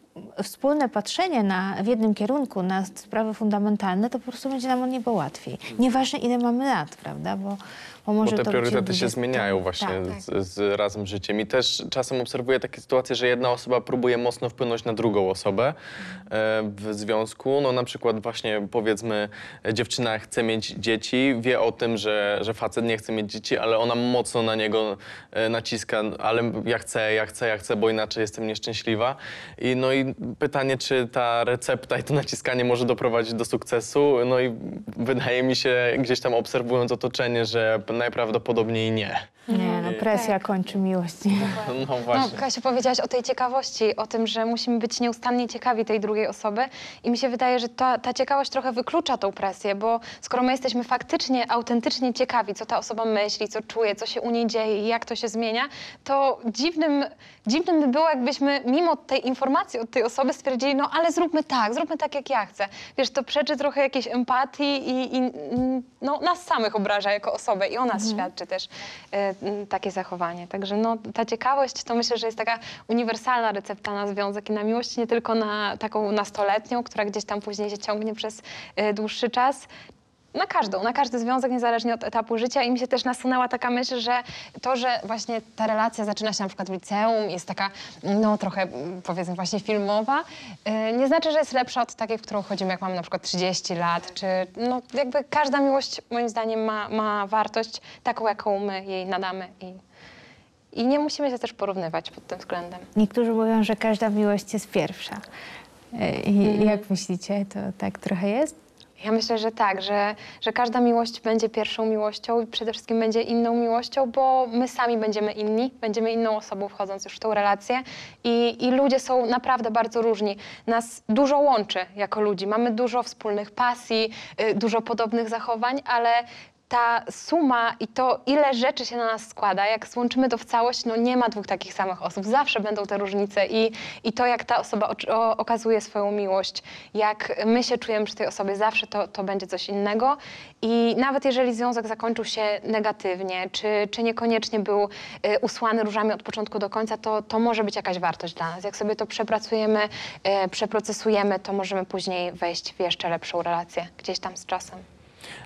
[SPEAKER 2] wspólne patrzenie w jednym kierunku na sprawy fundamentalne, to po prostu będzie nam o niebo łatwiej. Nieważne, ile mamy lat, prawda? Bo może
[SPEAKER 3] Bo te
[SPEAKER 2] to
[SPEAKER 3] priorytety
[SPEAKER 2] być
[SPEAKER 3] się zmieniają właśnie
[SPEAKER 2] tak.
[SPEAKER 3] z razem życiem. I też czasem obserwuję takie sytuacje, że jedna osoba próbuje mocno wpłynąć na drugą osobę w związku. No na przykład właśnie powiedzmy dziewczyna chce mieć dzieci, wie o tym, że facet nie chce mieć dzieci, ale ona mocno na niego naciska, ale ja chcę, bo inaczej jestem nieszczęśliwa. I pytanie, czy ta recepta i to naciskanie może doprowadzić do sukcesu. No i wydaje mi się, gdzieś tam obserwując otoczenie, że najprawdopodobniej nie.
[SPEAKER 2] Nie, no presja kończy miłość.
[SPEAKER 3] No właśnie.
[SPEAKER 1] No, Kasiu, powiedziałaś o tej ciekawości, o tym, że musimy być nieustannie ciekawi tej drugiej osoby i mi się wydaje, że ta ciekawość trochę wyklucza tą presję, bo skoro my jesteśmy faktycznie, autentycznie ciekawi, co ta osoba myśli, co czuje, co się u niej dzieje i jak to się zmienia, to dziwnym by było, jakbyśmy mimo tej informacji od tej osoby stwierdzili, no ale zróbmy tak jak ja chcę. Wiesz, to przeczy trochę jakiejś empatii i no, nas samych obraża jako osobę i o nas świadczy też takie zachowanie. Także no, ta ciekawość to myślę, że jest taka uniwersalna recepta na związek i na miłość, nie tylko na taką nastoletnią, która gdzieś tam później się ciągnie przez dłuższy czas. Na każdy związek, niezależnie od etapu życia i mi się też nasunęła taka myśl, że to, że właśnie ta relacja zaczyna się na przykład w liceum, jest taka, no trochę powiedzmy właśnie filmowa, nie znaczy, że jest lepsza od takiej, w którą chodzimy, jak mamy na przykład 30 lat, czy no jakby każda miłość moim zdaniem ma wartość taką, jaką my jej nadamy i nie musimy się też porównywać pod tym względem.
[SPEAKER 2] Niektórzy mówią, że każda miłość jest pierwsza. Jak myślicie, to tak trochę jest?
[SPEAKER 1] Ja myślę, że tak, że każda miłość będzie pierwszą miłością i przede wszystkim będzie inną miłością, bo my sami będziemy inni, będziemy inną osobą wchodząc już w tą relację i ludzie są naprawdę bardzo różni. Nas dużo łączy jako ludzi, mamy dużo wspólnych pasji, dużo podobnych zachowań, ale ta suma i to, ile rzeczy się na nas składa, jak złączymy to w całość, no nie ma dwóch takich samych osób. Zawsze będą te różnice i to, jak ta osoba okazuje swoją miłość, jak my się czujemy przy tej osobie, zawsze to będzie coś innego. I nawet jeżeli związek zakończył się negatywnie, czy niekoniecznie był usłany różami od początku do końca, to może być jakaś wartość dla nas. Jak sobie to przepracujemy, przeprocesujemy, to możemy później wejść w jeszcze lepszą relację, gdzieś tam z czasem.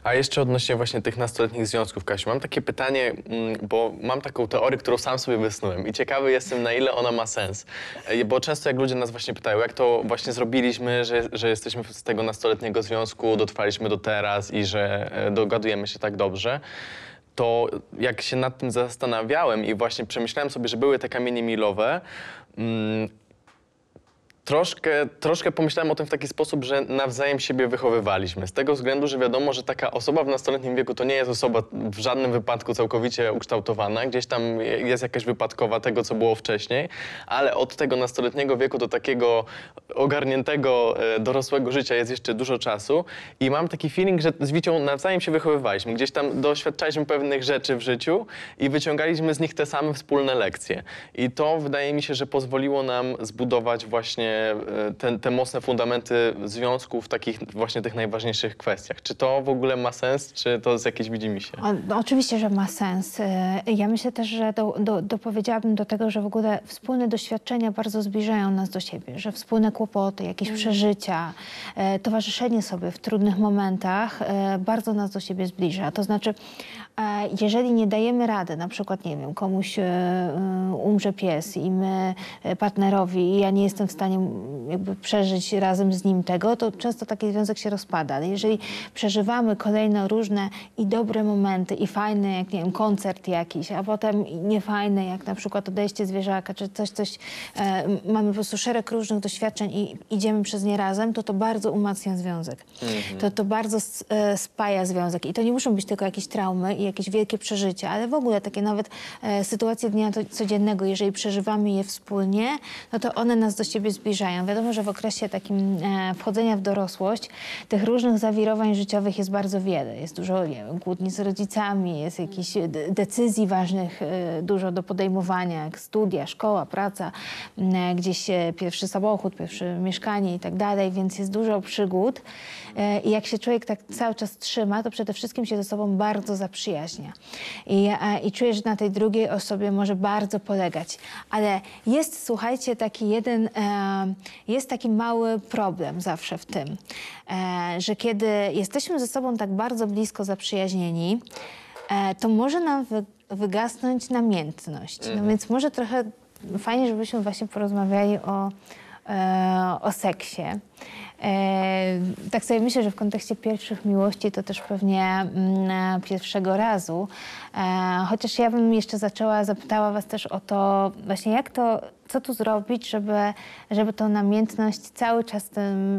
[SPEAKER 3] A jeszcze odnośnie właśnie tych nastoletnich związków, Kasiu, mam takie pytanie, bo mam taką teorię, którą sam sobie wysnułem i ciekawy jestem, na ile ona ma sens. Bo często jak ludzie nas właśnie pytają, jak to właśnie zrobiliśmy, że jesteśmy z tego nastoletniego związku, dotrwaliśmy do teraz i że dogadujemy się tak dobrze, to jak się nad tym zastanawiałem i właśnie przemyślałem sobie, że były te kamienie milowe, Troszkę pomyślałem o tym w taki sposób, że nawzajem siebie wychowywaliśmy. Z tego względu, że wiadomo, że taka osoba w nastoletnim wieku to nie jest osoba w żadnym wypadku całkowicie ukształtowana. Gdzieś tam jest jakaś wypadkowa tego, co było wcześniej, ale od tego nastoletniego wieku do takiego ogarniętego, dorosłego życia jest jeszcze dużo czasu. I mam taki feeling, że z Wicią nawzajem się wychowywaliśmy. Gdzieś tam doświadczaliśmy pewnych rzeczy w życiu i wyciągaliśmy z nich te same wspólne lekcje. I to wydaje mi się, że pozwoliło nam zbudować właśnie te mocne fundamenty związków w takich właśnie tych najważniejszych kwestiach. Czy to w ogóle ma sens, czy to jest jakieś widzimisię?
[SPEAKER 2] No, oczywiście, że ma sens. Ja myślę też, że dopowiedziałabym do tego, że w ogóle wspólne doświadczenia bardzo zbliżają nas do siebie, że wspólne kłopoty, jakieś przeżycia, towarzyszenie sobie w trudnych momentach bardzo nas do siebie zbliża. To znaczy, jeżeli nie dajemy rady, na przykład, nie wiem, komuś umrze pies i my partnerowi i ja nie jestem w stanie jakby przeżyć razem z nim tego, to często taki związek się rozpada. Ale jeżeli przeżywamy kolejne różne i dobre momenty i fajne, jak nie wiem, koncert jakiś, a potem niefajne, jak na przykład odejście zwierzaka, czy coś, mamy po prostu szereg różnych doświadczeń i idziemy przez nie razem, to bardzo umacnia związek. To bardzo spaja związek. I to nie muszą być tylko jakieś traumy i jakieś wielkie przeżycia, ale w ogóle takie nawet sytuacje dnia codziennego, jeżeli przeżywamy je wspólnie, no to one nas do siebie zbliżają. Wiadomo, że w okresie takim wchodzenia w dorosłość tych różnych zawirowań życiowych jest bardzo wiele. Jest dużo, nie wiem, kłótni z rodzicami, jest jakichś decyzji ważnych, dużo do podejmowania, jak studia, szkoła, praca, gdzieś pierwszy samochód, pierwsze mieszkanie i tak dalej, więc jest dużo przygód. I jak się człowiek tak cały czas trzyma, to przede wszystkim się ze sobą bardzo zaprzyjaźnia. I czuje, że na tej drugiej osobie może bardzo polegać. Ale jest, słuchajcie, jest taki mały problem zawsze w tym, że kiedy jesteśmy ze sobą tak bardzo blisko zaprzyjaźnieni, to może nam wygasnąć namiętność. No więc może trochę fajnie, żebyśmy właśnie porozmawiali o seksie. Tak sobie myślę, że w kontekście pierwszych miłości to też pewnie pierwszego razu. Chociaż ja bym jeszcze zapytała was też o to właśnie co tu zrobić, żeby tą namiętność cały czas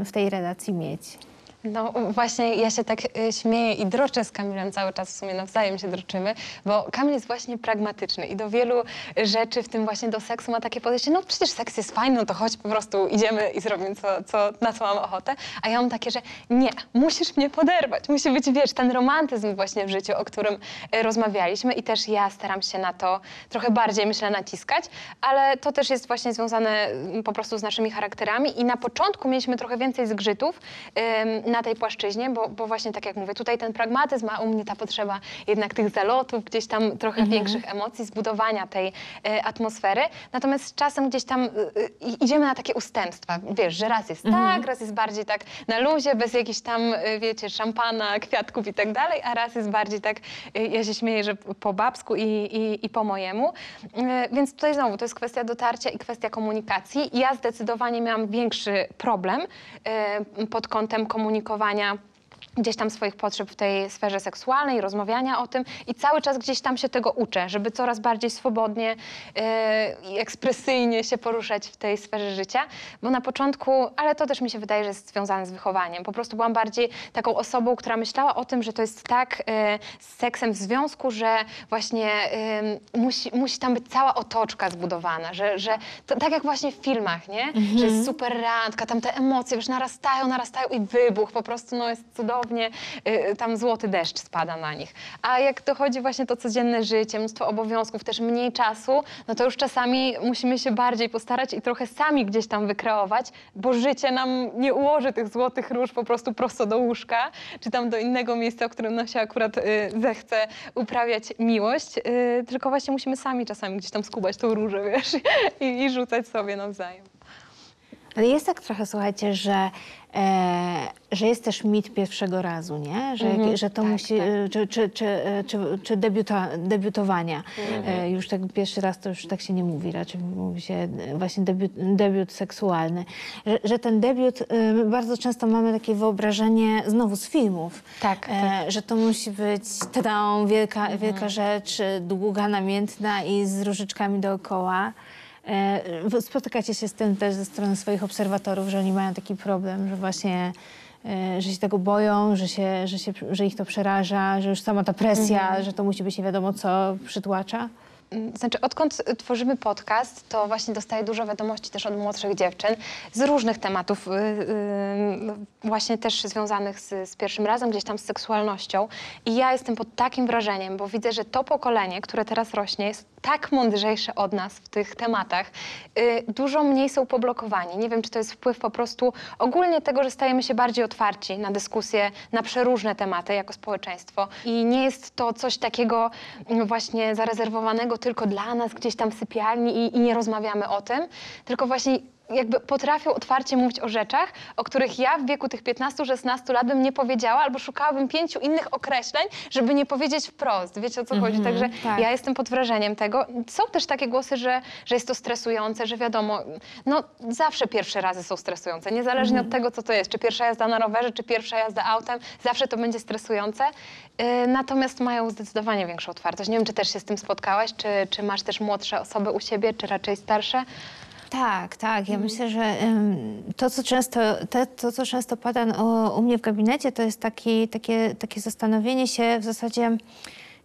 [SPEAKER 2] w tej relacji mieć.
[SPEAKER 1] No właśnie ja się tak śmieję i droczę z Kamilem cały czas, w sumie nawzajem się droczymy, bo Kamil jest właśnie pragmatyczny i do wielu rzeczy, w tym właśnie do seksu ma takie podejście, no przecież seks jest fajny, no to chodź po prostu idziemy i zrobimy na co mam ochotę, a ja mam takie, że nie, musisz mnie poderwać, musi być, wiesz, ten romantyzm właśnie w życiu, o którym rozmawialiśmy i też ja staram się na to trochę bardziej, myślę, naciskać, ale to też jest właśnie związane po prostu z naszymi charakterami i na początku mieliśmy trochę więcej zgrzytów na tej płaszczyźnie, bo właśnie tak jak mówię, tutaj ten pragmatyzm, a u mnie ta potrzeba jednak tych zalotów, gdzieś tam trochę większych emocji, zbudowania tej atmosfery. Natomiast z czasem gdzieś tam idziemy na takie ustępstwa. Wiesz, że raz jest tak, raz jest bardziej tak na luzie, bez jakichś tam, wiecie, szampana, kwiatków i tak dalej, a raz jest bardziej tak, ja się śmieję, że po babsku i po mojemu. Więc tutaj znowu to jest kwestia dotarcia i kwestia komunikacji. Ja zdecydowanie miałam większy problem pod kątem komunikacji gdzieś tam swoich potrzeb w tej sferze seksualnej, rozmawiania o tym i cały czas gdzieś tam się tego uczę, żeby coraz bardziej swobodnie i ekspresyjnie się poruszać w tej sferze życia, bo na początku, ale to też mi się wydaje, że jest związane z wychowaniem. Po prostu byłam bardziej taką osobą, która myślała o tym, że to jest tak z seksem w związku, że właśnie musi tam być cała otoczka zbudowana, że to, tak jak właśnie w filmach, nie? Że jest super randka, tam te emocje już narastają i wybuch, po prostu no jest cudownie, tam złoty deszcz spada na nich. A jak dochodzi właśnie to codzienne życie, mnóstwo obowiązków, też mniej czasu, no to już czasami musimy się bardziej postarać i trochę sami gdzieś tam wykreować, bo życie nam nie ułoży tych złotych róż po prostu prosto do łóżka, czy tam do innego miejsca, w którym nam się akurat zechce uprawiać miłość, tylko właśnie musimy sami czasami gdzieś tam skubać tą różę, wiesz, i rzucać sobie nawzajem.
[SPEAKER 2] Ale jest tak trochę, słuchajcie, że jest też mit pierwszego razu, nie? Że to
[SPEAKER 1] tak,
[SPEAKER 2] musi, czy debiutowania. Już tak pierwszy raz to już tak się nie mówi, raczej mówi się właśnie debiut seksualny. Że ten debiut, my bardzo często mamy takie wyobrażenie, znowu z filmów, że to musi być wielka rzecz, długa, namiętna i z różyczkami dookoła. Spotykacie się z tym też ze strony swoich obserwatorów, że oni mają taki problem, że właśnie że się tego boją, że ich to przeraża, że już sama ta presja, że to musi być nie wiadomo co przytłacza?
[SPEAKER 1] Znaczy, odkąd tworzymy podcast, to właśnie dostaję dużo wiadomości też od młodszych dziewczyn z różnych tematów, właśnie też związanych z pierwszym razem, gdzieś tam z seksualnością. I ja jestem pod takim wrażeniem, bo widzę, że to pokolenie, które teraz rośnie, jest tak mądrzejsze od nas w tych tematach. Dużo mniej są poblokowani. Nie wiem, czy to jest wpływ po prostu ogólnie tego, że stajemy się bardziej otwarci na dyskusje, na przeróżne tematy jako społeczeństwo. I nie jest to coś takiego właśnie zarezerwowanego tylko dla nas gdzieś tam w sypialni i nie rozmawiamy o tym, tylko właśnie jakby potrafią otwarcie mówić o rzeczach, o których ja w wieku tych 15-16 lat bym nie powiedziała, albo szukałabym 5 innych określeń, żeby nie powiedzieć wprost. Wiecie, o co chodzi? Także
[SPEAKER 2] tak.
[SPEAKER 1] ja jestem pod wrażeniem tego. Są też takie głosy, że jest to stresujące, że wiadomo, no zawsze pierwsze razy są stresujące, niezależnie od tego, co to jest. Czy pierwsza jazda na rowerze, czy pierwsza jazda autem, zawsze to będzie stresujące. Natomiast mają zdecydowanie większą otwartość. Nie wiem, czy też się z tym spotkałaś, czy masz też młodsze osoby u siebie, czy raczej starsze?
[SPEAKER 2] Tak, tak. Ja myślę, że to, co często pada u mnie w gabinecie, to jest takie zastanowienie się w zasadzie,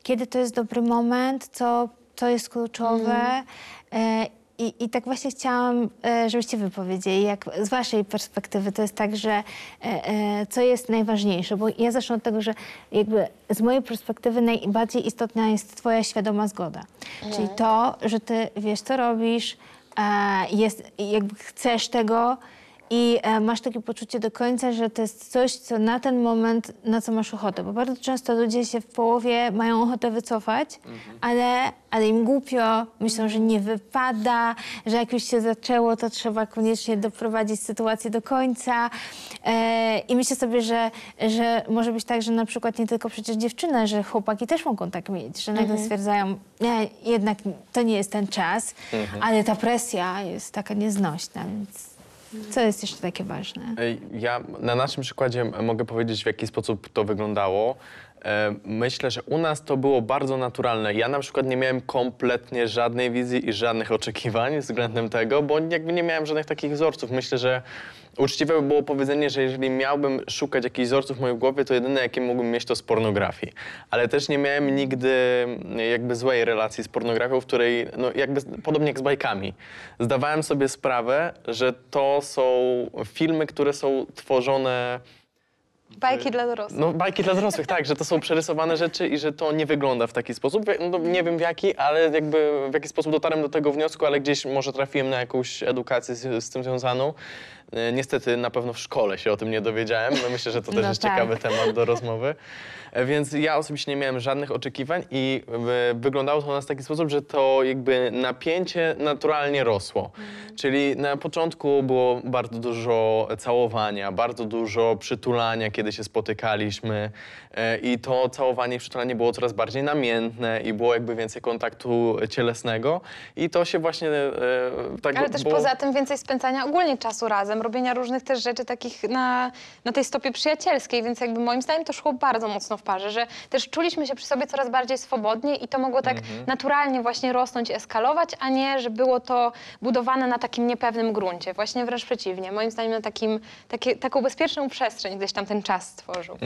[SPEAKER 2] kiedy to jest dobry moment, co jest kluczowe. I tak właśnie chciałam, żebyście wy powiedzieli, jak z waszej perspektywy to jest tak, że co jest najważniejsze, bo ja zacznę od tego, że jakby z mojej perspektywy najbardziej istotna jest twoja świadoma zgoda. Czyli to, że ty wiesz, co robisz, jakby chcesz tego i masz takie poczucie do końca, że to jest coś, co na ten moment, na co masz ochotę. Bo bardzo często ludzie się w połowie mają ochotę wycofać, ale im głupio, myślą, że nie wypada, że jak już się zaczęło, to trzeba koniecznie doprowadzić sytuację do końca. I myślę sobie, że może być tak, że na przykład nie tylko przecież dziewczyny, że chłopaki też mogą tak mieć, że nagle stwierdzają, nie, jednak to nie jest ten czas, ale ta presja jest taka nieznośna, więc co jest jeszcze takie ważne?
[SPEAKER 3] Ja na naszym przykładzie mogę powiedzieć, w jaki sposób to wyglądało. Myślę, że u nas to było bardzo naturalne. Ja na przykład nie miałem kompletnie żadnej wizji i żadnych oczekiwań względem tego, bo jakby nie miałem żadnych takich wzorców. Myślę, że uczciwe by było powiedzenie, że jeżeli miałbym szukać jakichś wzorców w mojej głowie, to jedyne, jakie mógłbym mieć, to z pornografii. Ale też nie miałem nigdy jakby złej relacji z pornografią, w której, no jakby podobnie jak z bajkami. Zdawałem sobie sprawę, że to są filmy, które są tworzone...
[SPEAKER 1] Bajki dla dorosłych.
[SPEAKER 3] No, bajki dla dorosłych, tak, że to są przerysowane rzeczy i że to nie wygląda w taki sposób. No, nie wiem w jaki, ale jakby w jaki sposób dotarłem do tego wniosku, ale gdzieś może trafiłem na jakąś edukację z tym związaną. Niestety na pewno w szkole się o tym nie dowiedziałem. No, myślę, że to też jest ciekawy temat do rozmowy. Więc ja osobiście nie miałem żadnych oczekiwań i wyglądało to u nas w taki sposób, że to jakby napięcie naturalnie rosło. Czyli na początku było bardzo dużo całowania, bardzo dużo przytulania, kiedy się spotykaliśmy i to całowanie i przytulanie było coraz bardziej namiętne i było jakby więcej kontaktu cielesnego i to się właśnie tak
[SPEAKER 1] Ale też
[SPEAKER 3] było...
[SPEAKER 1] poza tym więcej spędzania ogólnie czasu razem, robienia różnych też rzeczy takich na tej stopie przyjacielskiej, więc jakby moim zdaniem to szło bardzo mocno w parze, że też czuliśmy się przy sobie coraz bardziej swobodnie i to mogło tak naturalnie właśnie rosnąć i eskalować, a nie, że było to budowane na takim niepewnym gruncie. Właśnie wręcz przeciwnie. Moim zdaniem na taką bezpieczną przestrzeń gdzieś tam ten czas stworzył.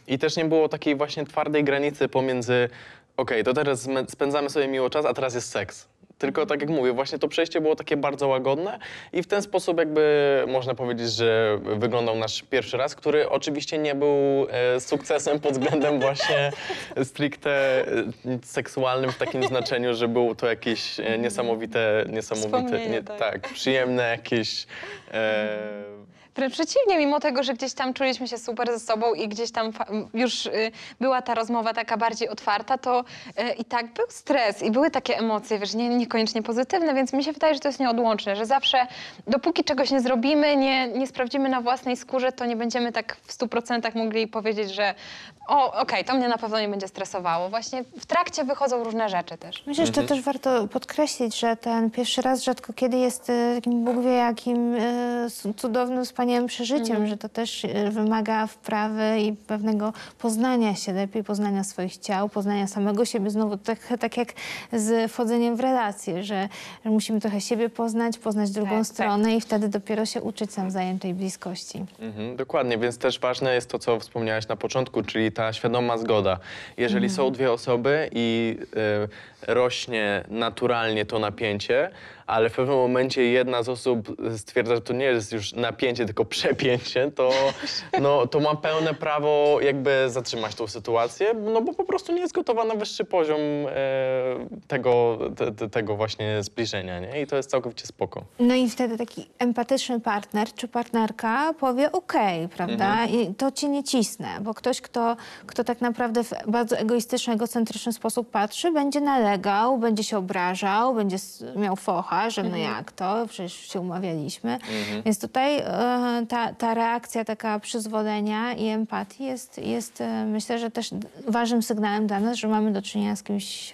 [SPEAKER 3] I też nie było takiej właśnie twardej granicy pomiędzy okej, to teraz spędzamy sobie miło czas, a teraz jest seks. Tylko tak jak mówię, właśnie to przejście było takie bardzo łagodne i w ten sposób jakby można powiedzieć, że wyglądał nasz pierwszy raz, który oczywiście nie był sukcesem pod względem właśnie stricte seksualnym w takim znaczeniu, że było to jakieś niesamowite, tak, przyjemne jakieś...
[SPEAKER 1] Wręcz przeciwnie, mimo tego, że gdzieś tam czuliśmy się super ze sobą i gdzieś tam już była ta rozmowa taka bardziej otwarta, to i tak był stres i były takie emocje, wiesz, niekoniecznie pozytywne, więc mi się wydaje, że to jest nieodłączne, że zawsze, dopóki czegoś nie zrobimy, nie sprawdzimy na własnej skórze, to nie będziemy tak w 100% mogli powiedzieć, że okej, to mnie na pewno nie będzie stresowało. Właśnie w trakcie wychodzą różne rzeczy też.
[SPEAKER 2] Myślę, że to też warto podkreślić, że ten pierwszy raz rzadko kiedy jest takim Bóg wie jakim cudownym, wspaniałym przeżyciem, że to też wymaga wprawy i pewnego poznania się lepiej, poznania swoich ciał, poznania samego siebie. Znowu tak jak z wchodzeniem w relacje. relacje, że musimy trochę siebie poznać drugą stronę i wtedy dopiero się uczyć nawzajem tej bliskości.
[SPEAKER 3] Dokładnie, więc też ważne jest to, co wspomniałaś na początku, czyli ta świadoma zgoda. Jeżeli są dwie osoby i rośnie naturalnie to napięcie, ale w pewnym momencie jedna z osób stwierdza, że to nie jest już napięcie, tylko przepięcie, to ma pełne prawo jakby zatrzymać tą sytuację, no bo po prostu nie jest gotowa na wyższy poziom tego właśnie zbliżenia, nie? I to jest całkowicie spoko.
[SPEAKER 2] No i wtedy taki empatyczny partner czy partnerka powie okej, prawda? I to cię nie cisnę, bo ktoś, kto tak naprawdę w bardzo egoistyczny, egocentryczny sposób patrzy, będzie nalegał, będzie się obrażał, będzie miał focha, że no jak to, przecież się umawialiśmy. Więc tutaj ta reakcja taka przyzwolenia i empatii jest myślę, że też ważnym sygnałem dla nas, że mamy do czynienia z kimś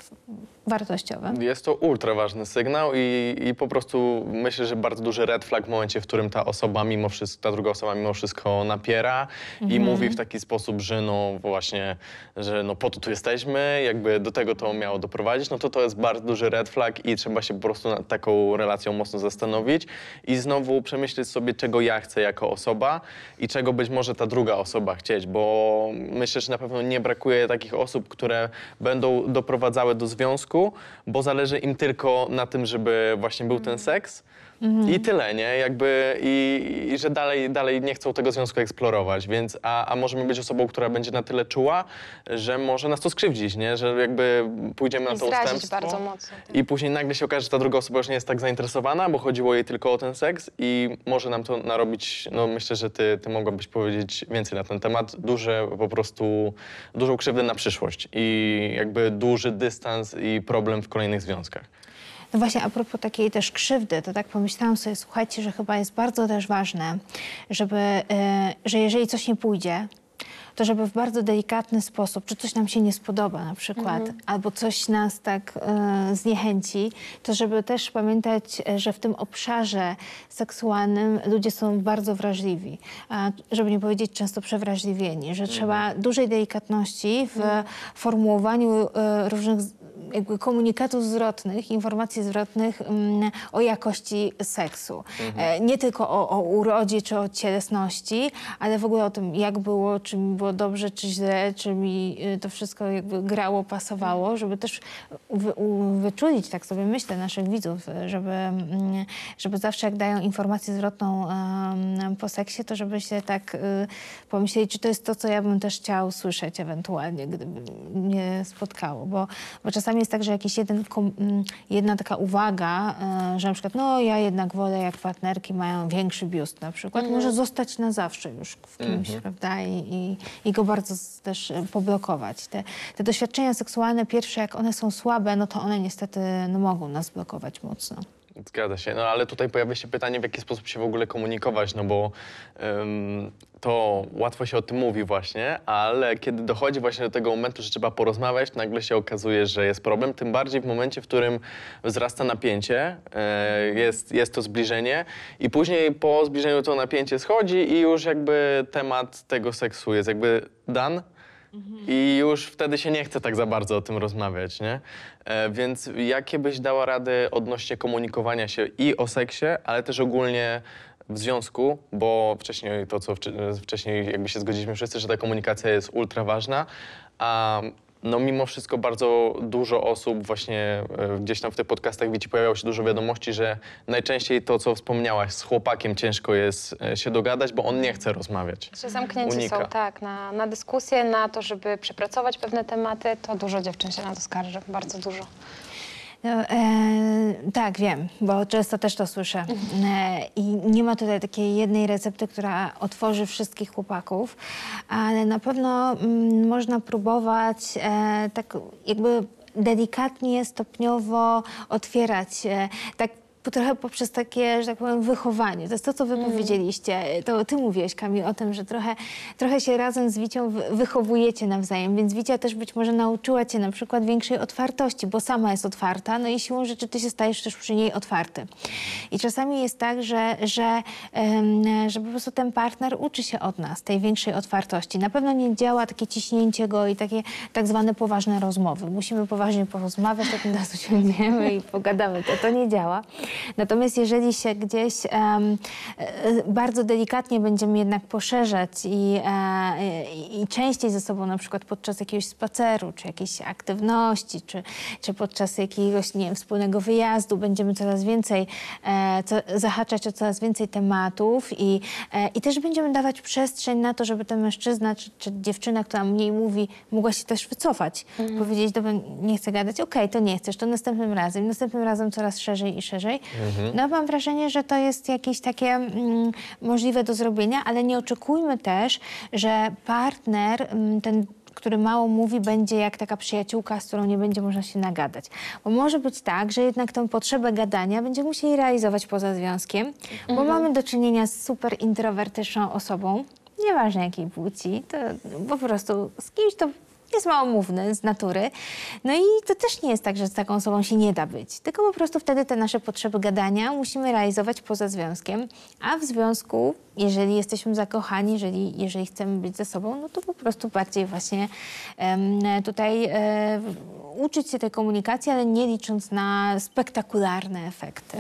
[SPEAKER 2] wartościowym.
[SPEAKER 3] Jest to ultra ważny sygnał i po prostu myślę, że bardzo duży red flag w momencie, w którym ta osoba ta druga osoba mimo wszystko napiera i mówi w taki sposób, że no właśnie, że no po to tu jesteśmy, jakby do tego to miało doprowadzić, no to jest bardzo duży red flag i trzeba się po prostu nad taką relacją mocno zastanowić i znowu przemyśleć sobie, czego ja chcę jako osoba i czego być może ta druga osoba chcieć, bo myślę, że na pewno nie brakuje takich osób, które będą doprowadzały do związku, bo zależy im tylko na tym, żeby właśnie był ten seks i tyle, nie? Jakby i że dalej nie chcą tego związku eksplorować, więc a możemy być osobą, która będzie na tyle czuła, że może nas to skrzywdzić, nie? Że jakby pójdziemy na to ustępstwo
[SPEAKER 1] bardzo mocno.
[SPEAKER 3] i później nagle się okaże, że ta druga osoba już nie jest tak zainteresowana, bo chodziło jej tylko o ten seks i może nam to narobić, no myślę, że ty mogłabyś powiedzieć więcej na ten temat, dużą krzywdę na przyszłość i jakby duży dystans i problem w kolejnych związkach.
[SPEAKER 2] No właśnie, a propos takiej też krzywdy, to tak pomyślałam sobie, słuchajcie, że chyba jest bardzo też ważne, że jeżeli coś nie pójdzie, to żeby w bardzo delikatny sposób, czy coś nam się nie spodoba na przykład, albo coś nas tak zniechęci, to żeby też pamiętać, że w tym obszarze seksualnym ludzie są bardzo wrażliwi, żeby nie powiedzieć często przewrażliwieni, że trzeba dużej delikatności w formułowaniu różnych jakby komunikatów zwrotnych, informacji zwrotnych o jakości seksu. Nie tylko o urodzie czy o cielesności, ale w ogóle o tym, jak było, czy mi było dobrze, czy źle, czy mi to wszystko jakby grało, pasowało, żeby też wyczulić, tak sobie myślę, naszych widzów, żeby zawsze jak dają informację zwrotną po seksie, to żeby się tak pomyśleli, czy to jest to, co ja bym też chciał słyszeć ewentualnie, gdyby mnie spotkało, bo czasami jest tak, że jedna taka uwaga, że na przykład, no ja jednak wolę, jak partnerki mają większy biust na przykład, może zostać na zawsze już w kimś, prawda? I go bardzo też poblokować. Te doświadczenia seksualne pierwsze, jak one są słabe, no to one niestety mogą nas blokować mocno.
[SPEAKER 3] Zgadza się, no ale tutaj pojawia się pytanie, w jaki sposób się w ogóle komunikować, no bo to łatwo się o tym mówi właśnie, ale kiedy dochodzi właśnie do tego momentu, że trzeba porozmawiać, nagle się okazuje, że jest problem, tym bardziej w momencie, w którym wzrasta napięcie, jest to zbliżenie i później po zbliżeniu to napięcie schodzi i już jakby temat tego seksu jest jakby done. I już wtedy się nie chce tak za bardzo o tym rozmawiać, nie? Więc jakie byś dała rady odnośnie komunikowania się i o seksie, ale też ogólnie w związku, bo wcześniej to, co wcześniej jakby się zgodziliśmy wszyscy, że ta komunikacja jest ultra ważna, a no mimo wszystko bardzo dużo osób właśnie gdzieś tam w tych podcastach pojawiało się dużo wiadomości, że najczęściej to, co wspomniałaś, z chłopakiem ciężko jest się dogadać, bo on nie chce rozmawiać.
[SPEAKER 1] Że zamknięci są, tak, na dyskusję, na to, żeby przepracować pewne tematy, to dużo dziewczyn się na to skarży, bardzo dużo.
[SPEAKER 2] No, tak, wiem, bo często też to słyszę. I nie ma tutaj takiej jednej recepty, która otworzy wszystkich chłopaków, ale na pewno można próbować tak jakby delikatnie, stopniowo otwierać. Tak trochę poprzez takie, że tak powiem, wychowanie. To jest to, co wy powiedzieliście. To ty mówiłeś, Kamil, o tym, że trochę się razem z Wicią wychowujecie nawzajem, więc Wicia też być może nauczyła cię na przykład większej otwartości, bo sama jest otwarta, no i siłą rzeczy ty się stajesz też przy niej otwarty. I czasami jest tak, że po prostu ten partner uczy się od nas tej większej otwartości. Na pewno nie działa takie ciśnięcie go i takie tak zwane poważne rozmowy. Musimy poważnie porozmawiać, tak nas usiądziemy i pogadamy. To nie działa. Natomiast jeżeli się gdzieś bardzo delikatnie będziemy jednak poszerzać i częściej ze sobą, na przykład podczas jakiegoś spaceru, czy jakiejś aktywności, czy podczas jakiegoś, nie wiem, wspólnego wyjazdu będziemy coraz więcej zahaczać o coraz więcej tematów i też będziemy dawać przestrzeń na to, żeby ten mężczyzna czy dziewczyna, która mniej mówi, mogła się też wycofać. Powiedzieć, dobra, nie chcę gadać, okej, to nie chcesz, to następnym razem coraz szerzej i szerzej. No mam wrażenie, że to jest jakieś takie możliwe do zrobienia, ale nie oczekujmy też, że partner, ten, który mało mówi, będzie jak taka przyjaciółka, z którą nie będzie można się nagadać. Bo może być tak, że jednak tę potrzebę gadania będziemy musieli realizować poza związkiem, bo mamy do czynienia z super introwertyczną osobą, nieważne jakiej płci, to po prostu z kimś, to jest małomówny z natury. No i to też nie jest tak, że z taką osobą się nie da być. Tylko po prostu wtedy te nasze potrzeby gadania musimy realizować poza związkiem, a w związku, jeżeli jesteśmy zakochani, jeżeli chcemy być ze sobą, no to po prostu bardziej właśnie tutaj uczyć się tej komunikacji, ale nie licząc na spektakularne efekty.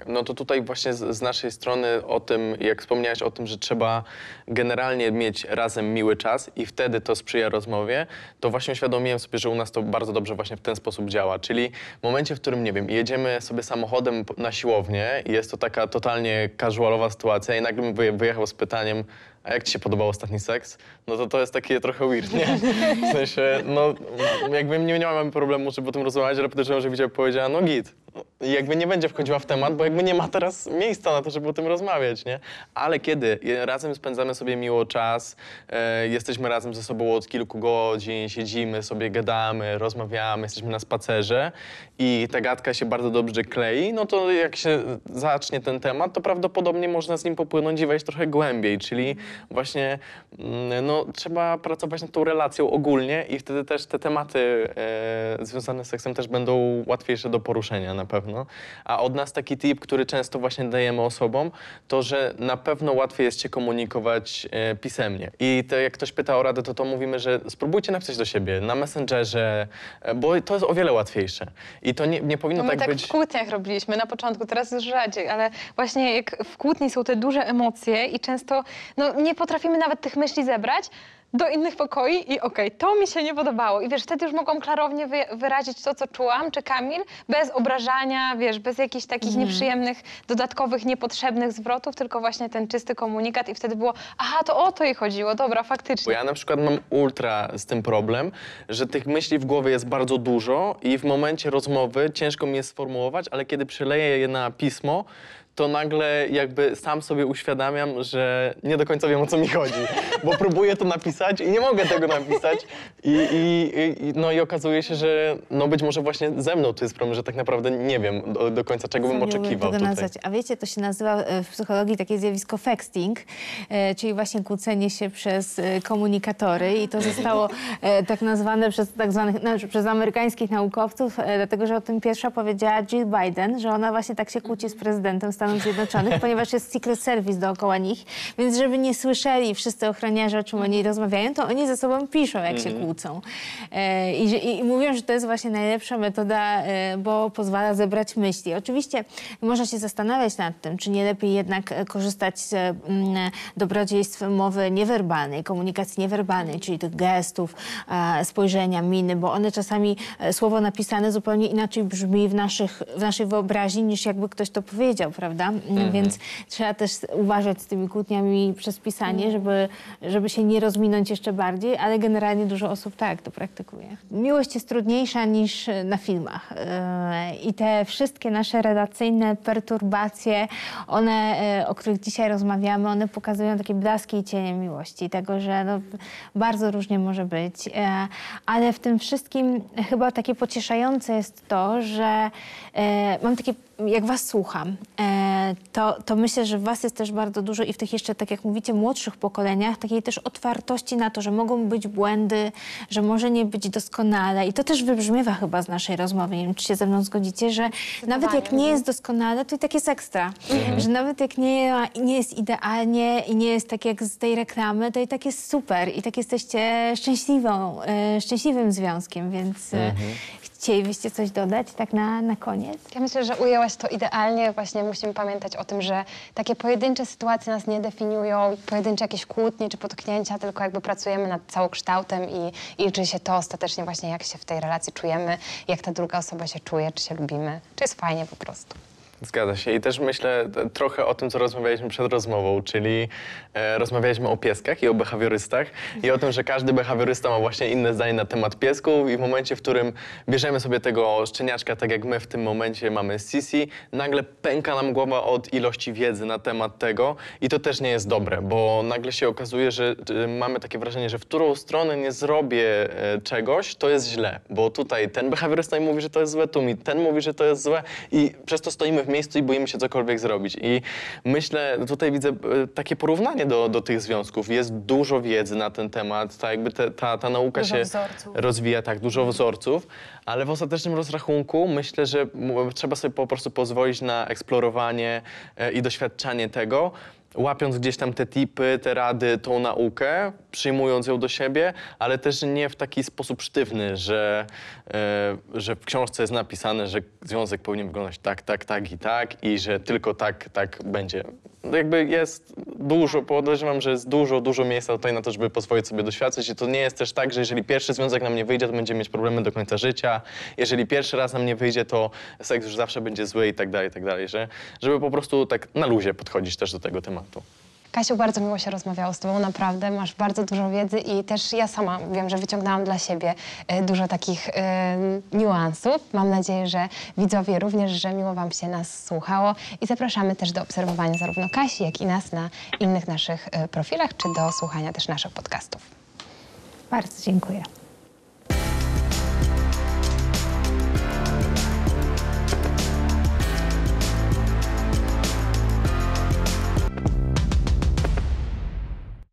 [SPEAKER 3] No to tutaj właśnie z naszej strony o tym, jak wspomniałeś o tym, że trzeba generalnie mieć razem miły czas i wtedy to sprzyja rozmowie, to właśnie uświadomiłem sobie, że u nas to bardzo dobrze właśnie w ten sposób działa. Czyli w momencie, w którym, nie wiem, jedziemy sobie samochodem na siłownię i jest to taka totalnie casualowa sytuacja i nagle bym wyjechał z pytaniem, a jak ci się podobał ostatni seks? No to jest takie trochę weird, nie? W sensie, no jakby nie mamy problemu, żeby o tym rozmawiać, ale podejrzewam, że Wicia powiedziała, no git. I jakby nie będzie wchodziła w temat, bo jakby nie ma teraz miejsca na to, żeby o tym rozmawiać, nie? Ale kiedy razem spędzamy sobie miło czas, jesteśmy razem ze sobą od kilku godzin, siedzimy sobie, gadamy, rozmawiamy, jesteśmy na spacerze i ta gadka się bardzo dobrze klei, no to jak się zacznie ten temat, to prawdopodobnie można z nim popłynąć i wejść trochę głębiej, czyli właśnie no, trzeba pracować nad tą relacją ogólnie i wtedy też te tematy związane z seksem też będą łatwiejsze do poruszenia na pewno. A od nas taki tip, który często właśnie dajemy osobom, to że na pewno łatwiej jest się komunikować pisemnie. I to, jak ktoś pyta o radę, to mówimy, że spróbujcie napisać do siebie na Messengerze, bo to jest o wiele łatwiejsze. I to nie powinno
[SPEAKER 1] no my
[SPEAKER 3] tak być...
[SPEAKER 1] w kłótniach robiliśmy na początku, teraz już rzadziej, ale właśnie jak w kłótni są te duże emocje i często no, nie potrafimy nawet tych myśli zebrać do innych pokoi i okej, to mi się nie podobało. I wiesz, wtedy już mogłam klarownie wyrazić to, co czułam, czy Kamil, bez obrażania, wiesz, bez jakichś takich nieprzyjemnych, dodatkowych, niepotrzebnych zwrotów, tylko właśnie ten czysty komunikat i wtedy było, aha, to o to jej chodziło, dobra, faktycznie.
[SPEAKER 3] Bo ja na przykład mam ultra z tym problem, że tych myśli w głowie jest bardzo dużo i w momencie rozmowy ciężko mi jest sformułować, ale kiedy przeleję je na pismo, to nagle jakby sam sobie uświadamiam, że nie do końca wiem, o co mi chodzi. Bo próbuję to napisać i nie mogę tego napisać. No i okazuje się, że no być może właśnie ze mną to jest problem, że tak naprawdę nie wiem do końca, czego bym oczekiwał tutaj.
[SPEAKER 2] Nazwać. A wiecie, to się nazywa w psychologii takie zjawisko sexting, czyli właśnie kłócenie się przez komunikatory i to zostało tak nazwane przez amerykańskich naukowców, dlatego że o tym pierwsza powiedziała Jill Biden, że ona właśnie tak się kłóci z prezydentem Stanów Zjednoczonych, ponieważ jest Secret Service dookoła nich, więc żeby nie słyszeli wszyscy ochroniarze, o czym oni rozmawiają, to oni ze sobą piszą, jak się kłócą. I mówią, że to jest właśnie najlepsza metoda, bo pozwala zebrać myśli. Oczywiście można się zastanawiać nad tym, czy nie lepiej jednak korzystać z dobrodziejstw mowy niewerbalnej, komunikacji niewerbalnej, czyli tych gestów, spojrzenia, miny, bo one czasami, słowo napisane zupełnie inaczej brzmi w naszej wyobraźni, niż jakby ktoś to powiedział, prawda? Więc trzeba też uważać z tymi kłótniami przez pisanie, żeby się nie rozminąć jeszcze bardziej, ale generalnie dużo osób tak to praktykuje. Miłość jest trudniejsza niż na filmach. I te wszystkie nasze relacyjne perturbacje, one, o których dzisiaj rozmawiamy, one pokazują takie blaski i cienie miłości, tego, że no, bardzo różnie może być. Ale w tym wszystkim chyba takie pocieszające jest to, że mam takie jak was słucham, to myślę, że w was jest też bardzo dużo i w tych jeszcze, tak jak mówicie, młodszych pokoleniach, takiej też otwartości na to, że mogą być błędy, że może nie być doskonale. I to też wybrzmiewa chyba z naszej rozmowy. Nie wiem, czy się ze mną zgodzicie, że nawet jak nie jest doskonale, to i tak jest ekstra. Że nawet jak nie jest idealnie i nie jest tak jak z tej reklamy, to i tak jest super. I tak jesteście szczęśliwym związkiem, więc chcielibyście coś dodać tak na koniec?
[SPEAKER 1] Ja myślę, że ujęłaś to idealnie. Właśnie musimy pamiętać o tym, że takie pojedyncze sytuacje nas nie definiują, pojedyncze jakieś kłótnie czy potknięcia, tylko jakby pracujemy nad całokształtem i liczy się to ostatecznie właśnie, jak się w tej relacji czujemy, jak ta druga osoba się czuje, czy się lubimy, czy jest fajnie po prostu.
[SPEAKER 3] Zgadza się. I też myślę trochę o tym, co rozmawialiśmy przed rozmową, czyli rozmawialiśmy o pieskach i o behawiorystach i o tym, że każdy behawiorysta ma właśnie inne zdanie na temat piesków i w momencie, w którym bierzemy sobie tego szczeniaczka, tak jak my w tym momencie mamy Sisi, nagle pęka nam głowa od ilości wiedzy na temat tego i to też nie jest dobre, bo nagle się okazuje, że mamy takie wrażenie, że w którą stronę nie zrobię czegoś, to jest źle, bo tutaj ten behawiorysta mi mówi, że to jest złe, tu mi ten mówi, że to jest złe i przez to stoimy w miejscu i boimy się cokolwiek zrobić. I myślę, tutaj widzę takie porównanie do tych związków. Jest dużo wiedzy na ten temat, tak jakby ta nauka
[SPEAKER 1] Dużo
[SPEAKER 3] się
[SPEAKER 1] wzorców.
[SPEAKER 3] rozwija, tak, dużo wzorców, ale w ostatecznym rozrachunku myślę, że trzeba sobie po prostu pozwolić na eksplorowanie i doświadczanie tego, łapiąc gdzieś tam te tipy, te rady, tą naukę, przyjmując ją do siebie, ale też nie w taki sposób sztywny, że w książce jest napisane, że związek powinien wyglądać tak i że tylko tak będzie. Jakby jest dużo, podejrzewam, że jest dużo miejsca tutaj na to, żeby pozwolić sobie doświadczyć i to nie jest też tak, że jeżeli pierwszy związek nam nie wyjdzie, to będziemy mieć problemy do końca życia. Jeżeli pierwszy raz nam nie wyjdzie, to seks już zawsze będzie zły i tak dalej, żeby po prostu tak na luzie podchodzić też do tego tematu.
[SPEAKER 1] Kasiu, bardzo miło się rozmawiało z tobą, naprawdę. Masz bardzo dużo wiedzy i też ja sama wiem, że wyciągnęłam dla siebie dużo takich niuansów. Mam nadzieję, że widzowie również, że miło wam się nas słuchało i zapraszamy też do obserwowania zarówno Kasi, jak i nas na innych naszych profilach, czy do słuchania też naszych podcastów.
[SPEAKER 2] Bardzo dziękuję.